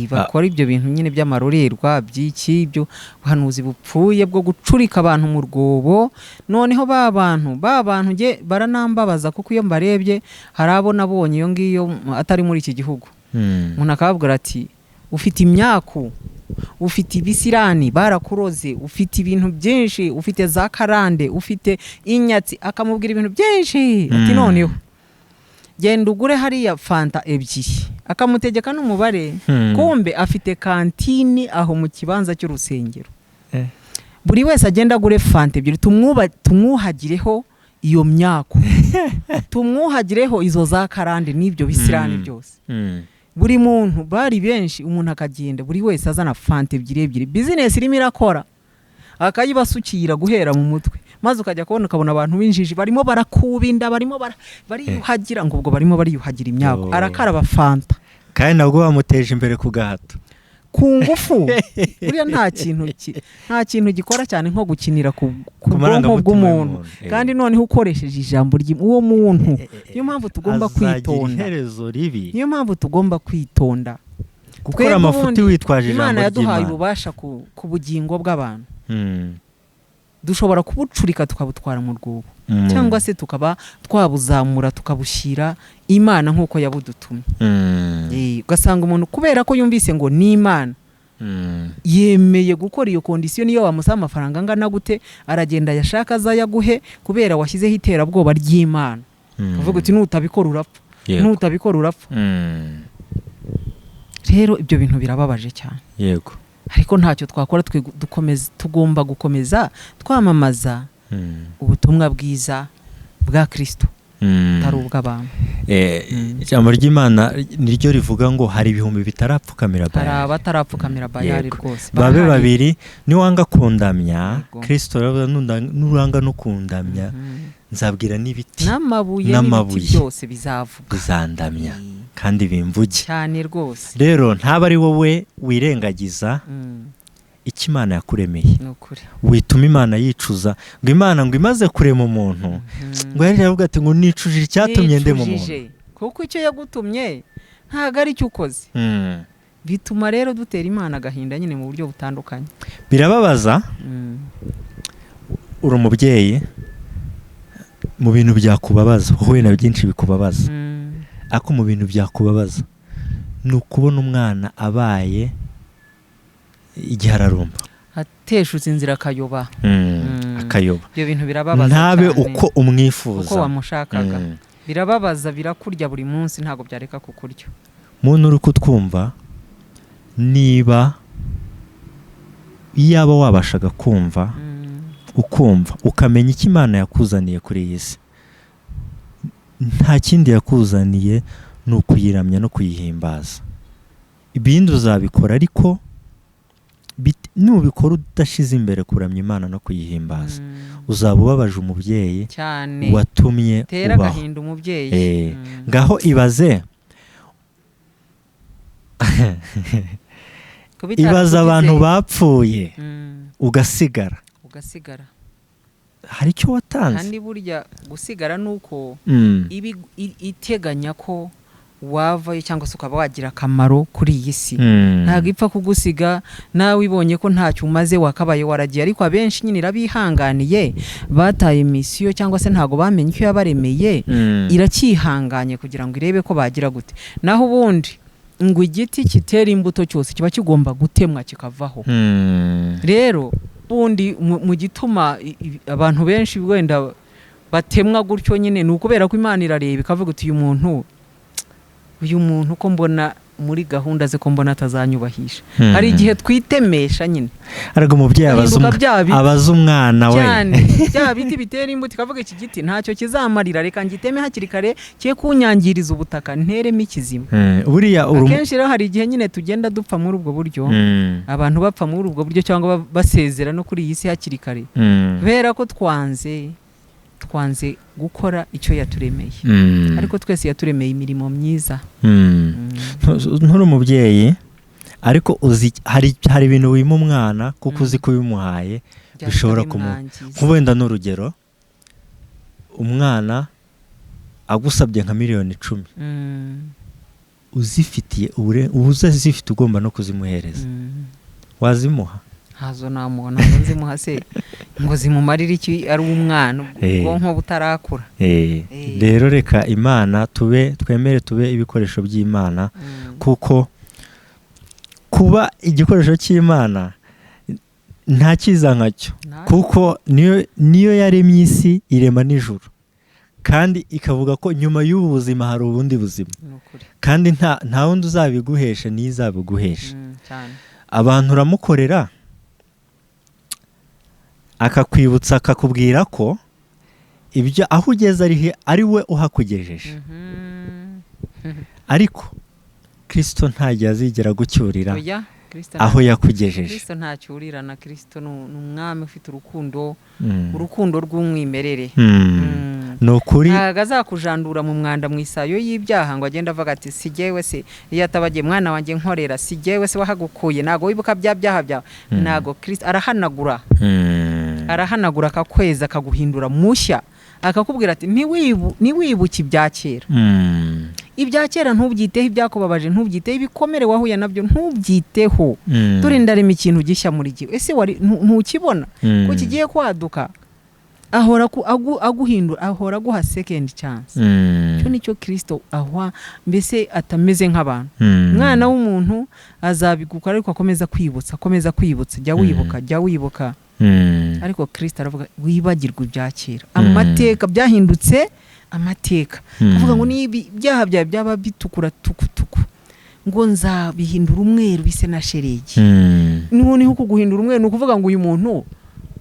bakora ibyo bintu nyine by'amarorerwa by'iki, ibyo buhanuzi bupfuye bwo gucurika abantu mu rwobo. Noneho ba bantu nge baranambabaza, kuko iyo mbarebye hari abo nabonye iyo ngiyo atari muri iki gihugu. Umuntu akababwira ati ufite imyaku, ufite ibisirani barakuroze, ufite ibintu byinshi, ufite za karande, ufite inyatsi, akamubwira ibintu byinshi ati noneho genda ugure hariya fanta 2, akamutegeka n'umubare. Kumbe afite kantini aho mu kibanza cy'urusengero. Buri wese agenda agure fanta 2, tumwuhagireho iyo myako, tumwuhagireho izo za karande n'ibyo bisirani byose. Buri muntu bari benshi, umuntu akagenda buri wese azana fanta 2, business irimo irakora, akayibasukira guhera mu mutwe, maze ukajya kubona ukabona abantu binjiji barimo barakubinda, barimo bariyuhagira, ngo ubwo barimo bariyuhagira imyako. Arakaraba fanta kandi nabwo bamuteje imbere ku gahato, ku ngufu. Buriya nta kintu gikora cyane nko gukinira ku bwonko bw'umuntu, kandi noneho ukoresheje ijambo uwo muntu. Niyo mpamvu tugomba kwitonda, niyo mpamvu tugomba kwitonda. Gukora amafuti witwaje ijambo Imana yaduhaye ububasha ku bugingo bw'abantu. Dushobora kubucurika tukabutwara mu rwobo, cyangwa se tukaba twabuzamura tukabushyira Imana nk'uko yabudutumye. Ugasanga umuntu kubera ko yumvise ngo ni Imana, yemeye gukora iyo kondisiyo, niyo wamusaba amafaranga angana gute aragenda yashaka azayaguhe, kubera washyizeho iterabwoba ry'Imana. Uvuga uti nutabikora urapfa, nutabikora urapfa. Rero ibyo bintu birababaje cyane. Yego, ariko ntacyo twakora, tugomba gukomeza twamamaza ubutumwa bwiza bwa Kristo, atari ubw'abantu. Ijambo ry'Imana niryo rivuga ngo hari ibihumbi bitarapfukamira Bayali. Hari abatarapfukamira Bayali rwose. Babe babiri, niwanga kundamya Kristo nuranga no kundamya, nzabwira n'ibiti n'amabuye byose bizandamya kandi bimvuge cyane rwose. Rero ntaba ari wowe wirengagiza icyo Imana yakuremeye, wituma Imana yicuza, ngo Imana ngo imaze kurema umuntu ngo yari yavuga ati ngo nicujije icyatumye ndema umuntu, kuko icyo yagutumye ntago ari cyo ukoze. Bituma rero dutera Imana agahinda nyine mu buryo butandukanye. Birababaza. Uri umubyeyi, mu bintu byakubabaza, wowe na byinshi bikubabaza, ako mu bintu byakubabaza ni ukubona umwana abaye igihararumba, ateshutse inzira akayoba. Ibyo bintu birababaza, ntabe uko umwifuza, uko wamushakaga. Birababaza, birakurya buri munsi, ntago byareka kukurya. Muntu uri kutwumva, niba iyaba wabashaga kumva ukumva ukamenya icyo Imana yakuzaniye kuri iyi si, nta kindi yakuzaniye ni ukuyiramya no kuyihimbaza. Ibindi uzabikora, ariko nubikora udashize imbere kuramya Imana no kuyihimbaza, uzaba ubabaje umubyeyi cyane watumye tera ubaho. agahinda umubyeyi. Ngaho ibaze ibaza abantu bapfuye ugasigara hari icyo watanze. kandi burya gusigara nuko iteganya ko wavayo cyangwa se ukaba wagira akamaro kuri iyi si. Ntabwo ipfa kugusiga nawe ibonye ko ntacyo umaze wakabaye waragiye. Ariko abenshi nyine irabihanganiye, bataye misiyo cyangwa se ntabwo bamenye icyo yabaremeye, iracyihanganye kugira ngo irebe ko bagira gute. Naho ubundi ngo igiti kitera imbuto cyose kiba kigomba gutemwa kikavaho. Rero bundi mu gituma abantu benshi wenda batemwa gutyo nyine ni ukubera ko Imana irareba ikavuga uti uyu muntu ko mbona muri gahunda ze ko mbona atazanyubahisha. Hari igihe twitemesha nyine. Ariko umubyeyi abaza umwana we cyane bya biti bitera imbuto ikavuga iki giti ntacyo kizamarira, reka ngiteme hakiri kare cye kunyangiriza ubutaka nteremo ikizima. Buriya akenshi rero hari igihe nyine tugenda dupfa muri ubwo buryo, abantu bapfa muri ubwo buryo cyangwa basezera no kuri iyi si hakiri kare kubera ko twanze gukora icyo yaturemeye. Ariko twese yaturemeye imirimo myiza. Nturi umubyeyi ariko uzi hari ibintu wima umwana kuko uzi ko bimuhaye bishobora wenda n'urugero, umwana agusabye nka miliyoni 10 uzifitiye uzifite ugomba no kuzimuhereza, wazimuha? Hazo namubona nzimuha se ngo zimumarire iki ari umwana ubwonko butarakura. Rero reka Imana twemere tube ibikoresho by'Imana, kuko kuba igikoresho cy'Imana nta kiza nkacyo, kuko niyo yaremye isi irema n'ijuru, kandi ikavuga ko nyuma y'ubu buzima hari ubundi buzima, kandi nta wundi uzabiguhesha n'izabiguhesha. Abantu uramukorera akakwibutsa akakubwira ko ibyo aho ugeze ari we uhakugejeje. Ariko Kristo ntajya azigera gucyurira aho yakugejeje. Kristo ntacyurira, na Kristo ni umwami ufite urukundo rw'umwimerere. Nukuri ntago azakujandura mu mwanda mu isayo y'ibyaha ngo agenda avuga ati si jyewe se, iyo atabagiye mwana wanjye nkorera, si jyewe se wahagukuye, ntago wibuka bya byaha byawe. Ntago Kristo arahanagura akakweza akaguhindura mushya, akakubwira ati ntiwibuke ibya kera. Ibya kera ntubyiteho, ibyakubabaje ntubyiteho, ibikomere wahuye nabyo ntubyiteho. Dore ndarema ikintu gishya muri gihe. Ese ntukibona ko kigiye kwaduka? Ahora aguhindura, ahora aguha second chance. Cyo nicyo Kristo ahwa, mbese atameze nk'abantu. Mwana w'umuntu azabigukora ariko akomeza kwibutsa, jya wibuka. Ariko Kristo aravuga wibagirwa ibya kera, amateka byahindutse amateka. Avuga ngo nibi byaha byaba bitukura tukutuku ngo nzabihindura umweru bise na sheregi. Niho kuguhindura umweru ukuvuga ngo uyu muntu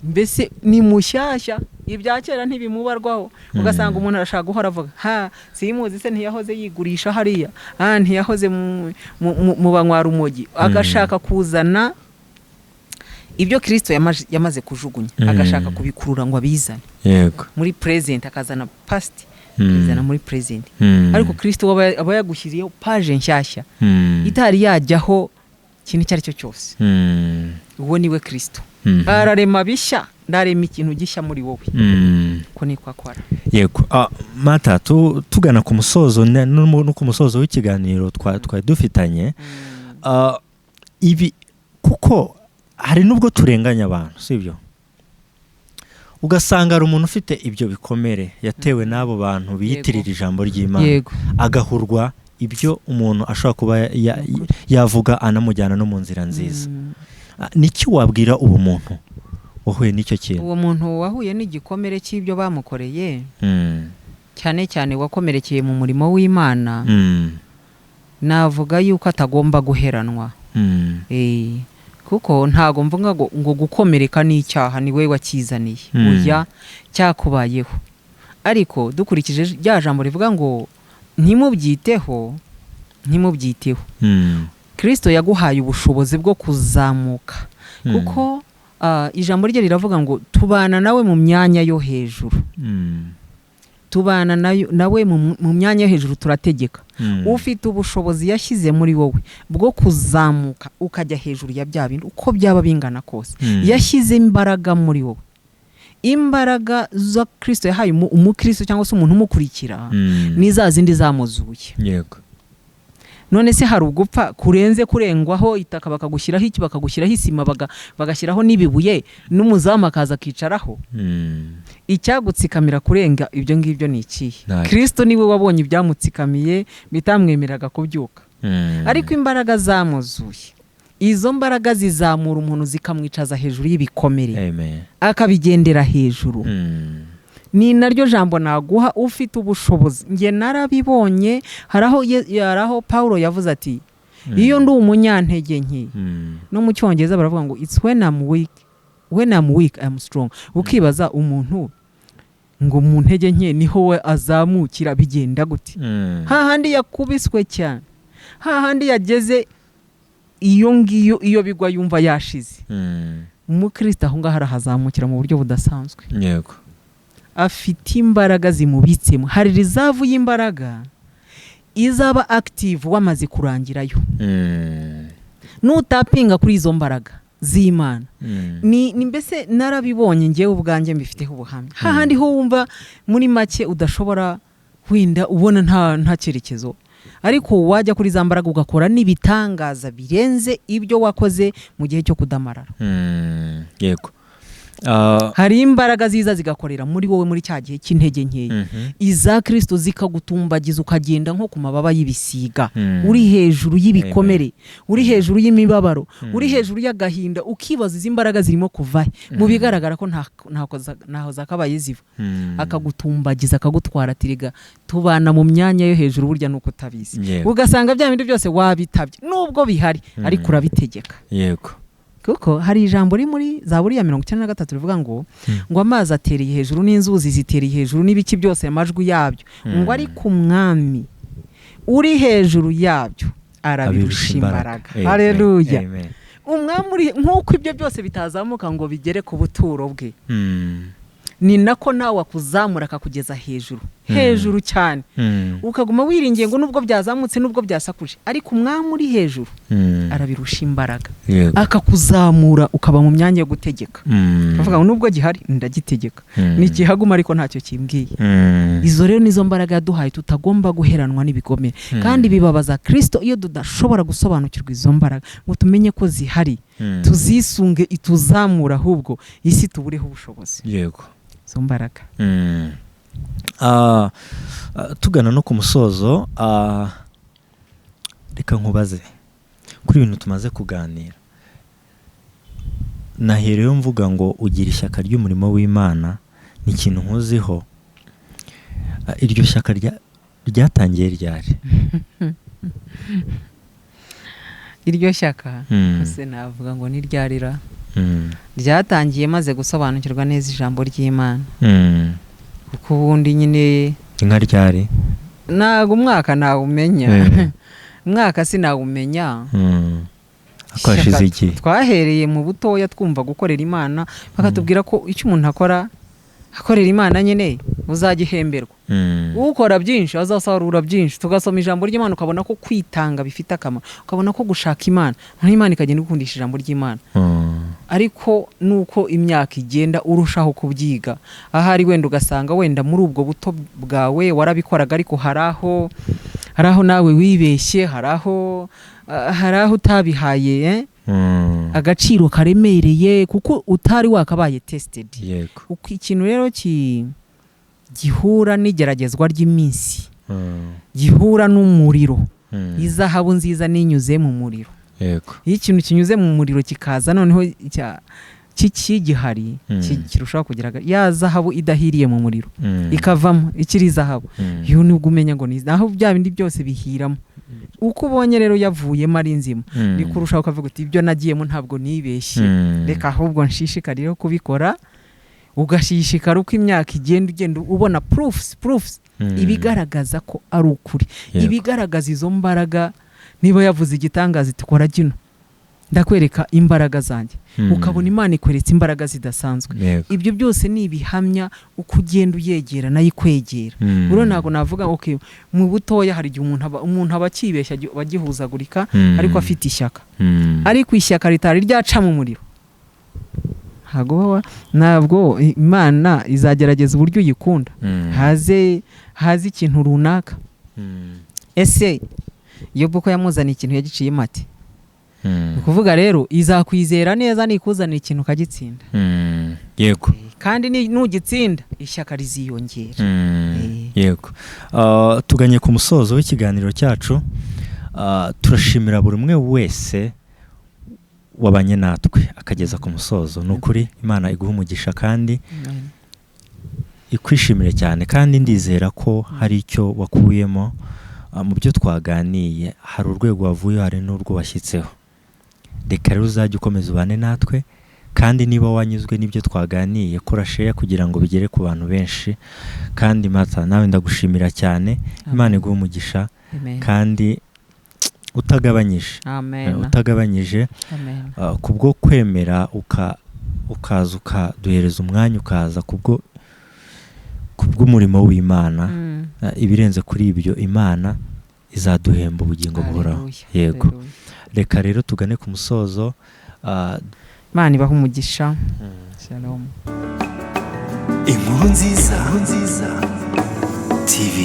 mbese ni mushyashya, ibya kera ntibimubarwaho. Ugasanga umuntu arashaka guhora avuga simuzi se ntiyahoze yigurisha hariya, ntiyahoze mu banywara umogi, agashaka kuzana ibyo Kristo yamaze kujugunya, agashaka kubikurura ngo abizane muri present, akazana past akizana muri present. Ariko Kristo aba yagushyiriyeho page nshyashya itari yajyaho ikintu icyo ari cyo cyose. Uwo niwe Kristo. Ararema bishya, ndarema ikintu gishya muri wowe. Ko niko akora. Yego. Mata tugana ku musozo no ku musozo w'ikiganiro twari dufitanye. Ibi kuko hari nubwo turenganya abantu, sibyo? Ugasanga ari umuntu ufite ibyo bikomere yatewe n'abo bantu biyitirira ijambo ry'Imana, agahurwa ibyo umuntu ashobora kuba yavuga anamujyana no mu nzira nziza. Niki wabwira uwo muntu wahuye n'icyo kintu? Uwo muntu wahuye n'igikomere cy'ibyo bamukoreye, cyane cyane wakomerekeye mu murimo w'Imana, navuga yuko atagomba guheranwa. kuko ntago mvuga ngo gukomereka n'icyaha ni we wakizaniye oya cyakubayeho, ariko dukurikije rya jambo rivuga ngo ntimubyiteho Kristo yaguhaye ubushobozi bwo kuzamuka, kuko ijambo rye riravuga ngo tubana nawe mu myanya yo hejuru, tubana nawe mu myanya yo hejuru, turategeka. Ufite ubushobozi yashyize muri wowe bwo kuzamuka ukajya hejuru ya bya bintu uko byaba bingana kose. Yashyize imbaraga muri wowe, imbaraga za Kristo yahaye umukristo cyangwa se umuntu umukurikira ni za zindi zamuzuye. Yego. None se hari ugupfa kurenze kurengwaho itaka bakagushyiraho iki, bakagushyiraho isima, bagashyiraho n'ibibuye n'umuzamu akaza akicaraho? Icyagutsikamira kurenga ibyo ngibyo ni ikihe? Kristo niwe wabonye ibyamutsikamiye bitamwemeraga kubyuka. Ariko imbaraga zamuzuye, izo mbaraga zizamura umuntu zikamwicaza hejuru y'ibikomere, akabigendera hejuru. Ni naryo jambo naguha ufite ubushobozi. Nge narabibonye, haraho Paulo yavuze ati iyo ndi umunyantege nke, no mu Cyongereza baravuga ngo it's when I'm weak I'm strong. Ukibaza umuntu ngo mu ntege nke niho we azamukira, bigenda gute? Hahandi yakubiswe cyane, hahandi yageze iyo ngiyo, iyo bigwa yumva yashize. Umukristo aho ngaho arahazamukira mu buryo budasanzwe. Yego. Afite imbaraga zimubitsemo. Hari rizavu y'imbaraga izaba active wamaze kurangirayo. Nutapinga kuri izo mbaraga z'Imana. Ni mbese narabibonye ngewe ubwanjye mbifiteho ubuhamya. Hahandi ho wumva muri make udashobora wenda ubona nta cyerekezo, ariko wajya kuri za mbaraga ugakora n'ibitangaza birenze ibyo wakoze mu gihe cyo kudamarara. Yego. Hari imbaraga ziza zigakorera muri wowe muri cya gihe cy'intege nkeya. Iza Kristo zikagutumbagiza ukagenda nko ku mababa y'ibisiga, uri hejuru y'ibikomere, uri hejuru y'imibabaro, uri hejuru y'agahinda, ukibaza izi mbaraga zirimo kuva mu bigaragara ko ntaho zakabaye ziva. Akagutumbagiza, akagutwara, tiriga tubana mu myanya yo hejuru, burya nuko utabizi. Ugasanga bya bindi byose wabitabye nubwo bihari, ariko urabitegeka. Yego. Kuko hari ijambo ri muri Zaburi ya 93 rivuga ngo amazi atereye hejuru n'inzuzi zitereye hejuru n'ibiki byose amajwi yabyo, ngo ari ku mwami uri hejuru yabyo arabirusha imbaraga. Haleluya. Umwami nk'uko ibyo byose bitazamuka ngo bigere ku buturo bwe, ni nako nawe akuzamura akakugeza hejuru cyane. Ukaguma wiringiye ngo nubwo byazamutse nubwo byasakuje, ariko umwami uri hejuru arabirusha imbaraga, akakuzamura ukaba mu myanya yo gutegeka. Bavuga ngo nubwo gihari ndagitegeka, nikihaguma ariko ntacyo kimbwiye. Izo rero nizo mbaraga yaduhaye tutagomba guheranwa n'ibigomere. Kandi bibabaza Kristo iyo tudashobora gusobanukirwa izo mbaraga ngo tumenye ko zihari, tuzisunge ituzamura, ahubwo isi tubureho ubushobozi. Yego. Zo mbaraga. Tugana no ku musozo, reka nkubaze kuri ibintu tumaze kuganira. Nahereyo mvuga ngo ugira ishyaka ry'umurimo w'Imana, ni ikintu nkuziho. Iryo shyaka ryatangiye ryari? Iryo shyaka se navuga ngo ni ryarira. Ryatangiye maze gusobanukirwa neza ijambo ry'Imana. Kuko ubundi nyine inka ryari ntago umwaka nawumenya. Umwaka sinawumenya. Akwashize iki? Twahereye mu butoya twumva gukorera Imana, bakatubwira ko icyo umuntu akorera Imana nyine uzagihemberwa. Ukora byinshi azasarura byinshi. Tugasoma ijambo ry'Imana ukabona ko kwitanga bifite akamaro, ukabona ko gushaka Imana, Imana ikagenda gukundisha ijambo ry'Imana. Ariko nuko imyaka igenda urushaho kubyiga, ahari wenda ugasanga wenda muri ubwo buto bwawe warabikoraga, ariko haraho nawe wibeshye, haraho utabihaye agaciro karemereye, kuko utari wakabaye tested. Uko ikintu rero gihura n'igeragezwa ry'iminsi, gihura n'umuriro, izahabu nziza ninyuze mu muriro. Iyo ikintu kinyuze mu muriro kikaza noneho kigihari, kirushaho kugira ya zahabu idahiriye mu muriro, ikavamo ikiri zahabu, iyo nibwo umenya ngo ni naho bya bindi byose bihiramo. uko ubonye rero yavuyemo ari nzima ni kurushaho ukavuga uti ibyo nagiyemo ntabwo nibeshye, reka ahubwo nshishikarire kubikora. Ugashishikara uko imyaka igenda ubona proofs ibigaragaza ko ari ukuri, ibigaragaza izo mbaraga. Niba yavuze igitangaza tukora gino, ndakwereka imbaraga zanjye, ukabona Imana ikweretse imbaraga zidasanzwe. Ibyo byose ni ibihamya uko ugenda uyegera nayo ikwegera. Buro ntago navuga okay mu butoya hari igihe umuntu aba akibeshya bagihuzagurika ariko afite ishyaka, ariko ishyaka ritari ryaca mu muriro ntabwo Imana izagerageza uburyo uyikunda. haze ikintu runaka. Ese Yobu ko yamuzaniye ikintu yagiciye mate, ukuvuga rero izakwizera neza nikuzanira ikintu kagitsinda. Yego, kandi nugitsinda ishyaka riziyongera. Yego. Tuganye ku musozo w'ikiganiro cyacu. Turashimira buri umwe wese wabanye natwe akageza ku musozo. Nukuri Imana iguha umugisha kandi ikwishimire cyane, kandi ndizera ko hari icyo wakuyemo mu byo twaganiye. Hari urwego wavuye, hari n'urwo washyitseho. Reka rero uzajye ukomeza ubane natwe, kandi niba wanyuzwe n'ibyo twaganiye kora share kugira ngo bigere ku bantu benshi. Kandi Mata nawe ndagushimira cyane. Imana iguha umugisha kandi utagabanyije. Utagabanyije kubwo kwemera ukaza ukaduhereza umwanya, ukaza kubw'umurimo w'Imana. Ibirenze kuri ibyo Imana izaduhemba ubugingo buhoraho. Yego. Reka rero tugane ku musozo. Imana ibaha umugisha. Shalom. Inkuru nziza TV.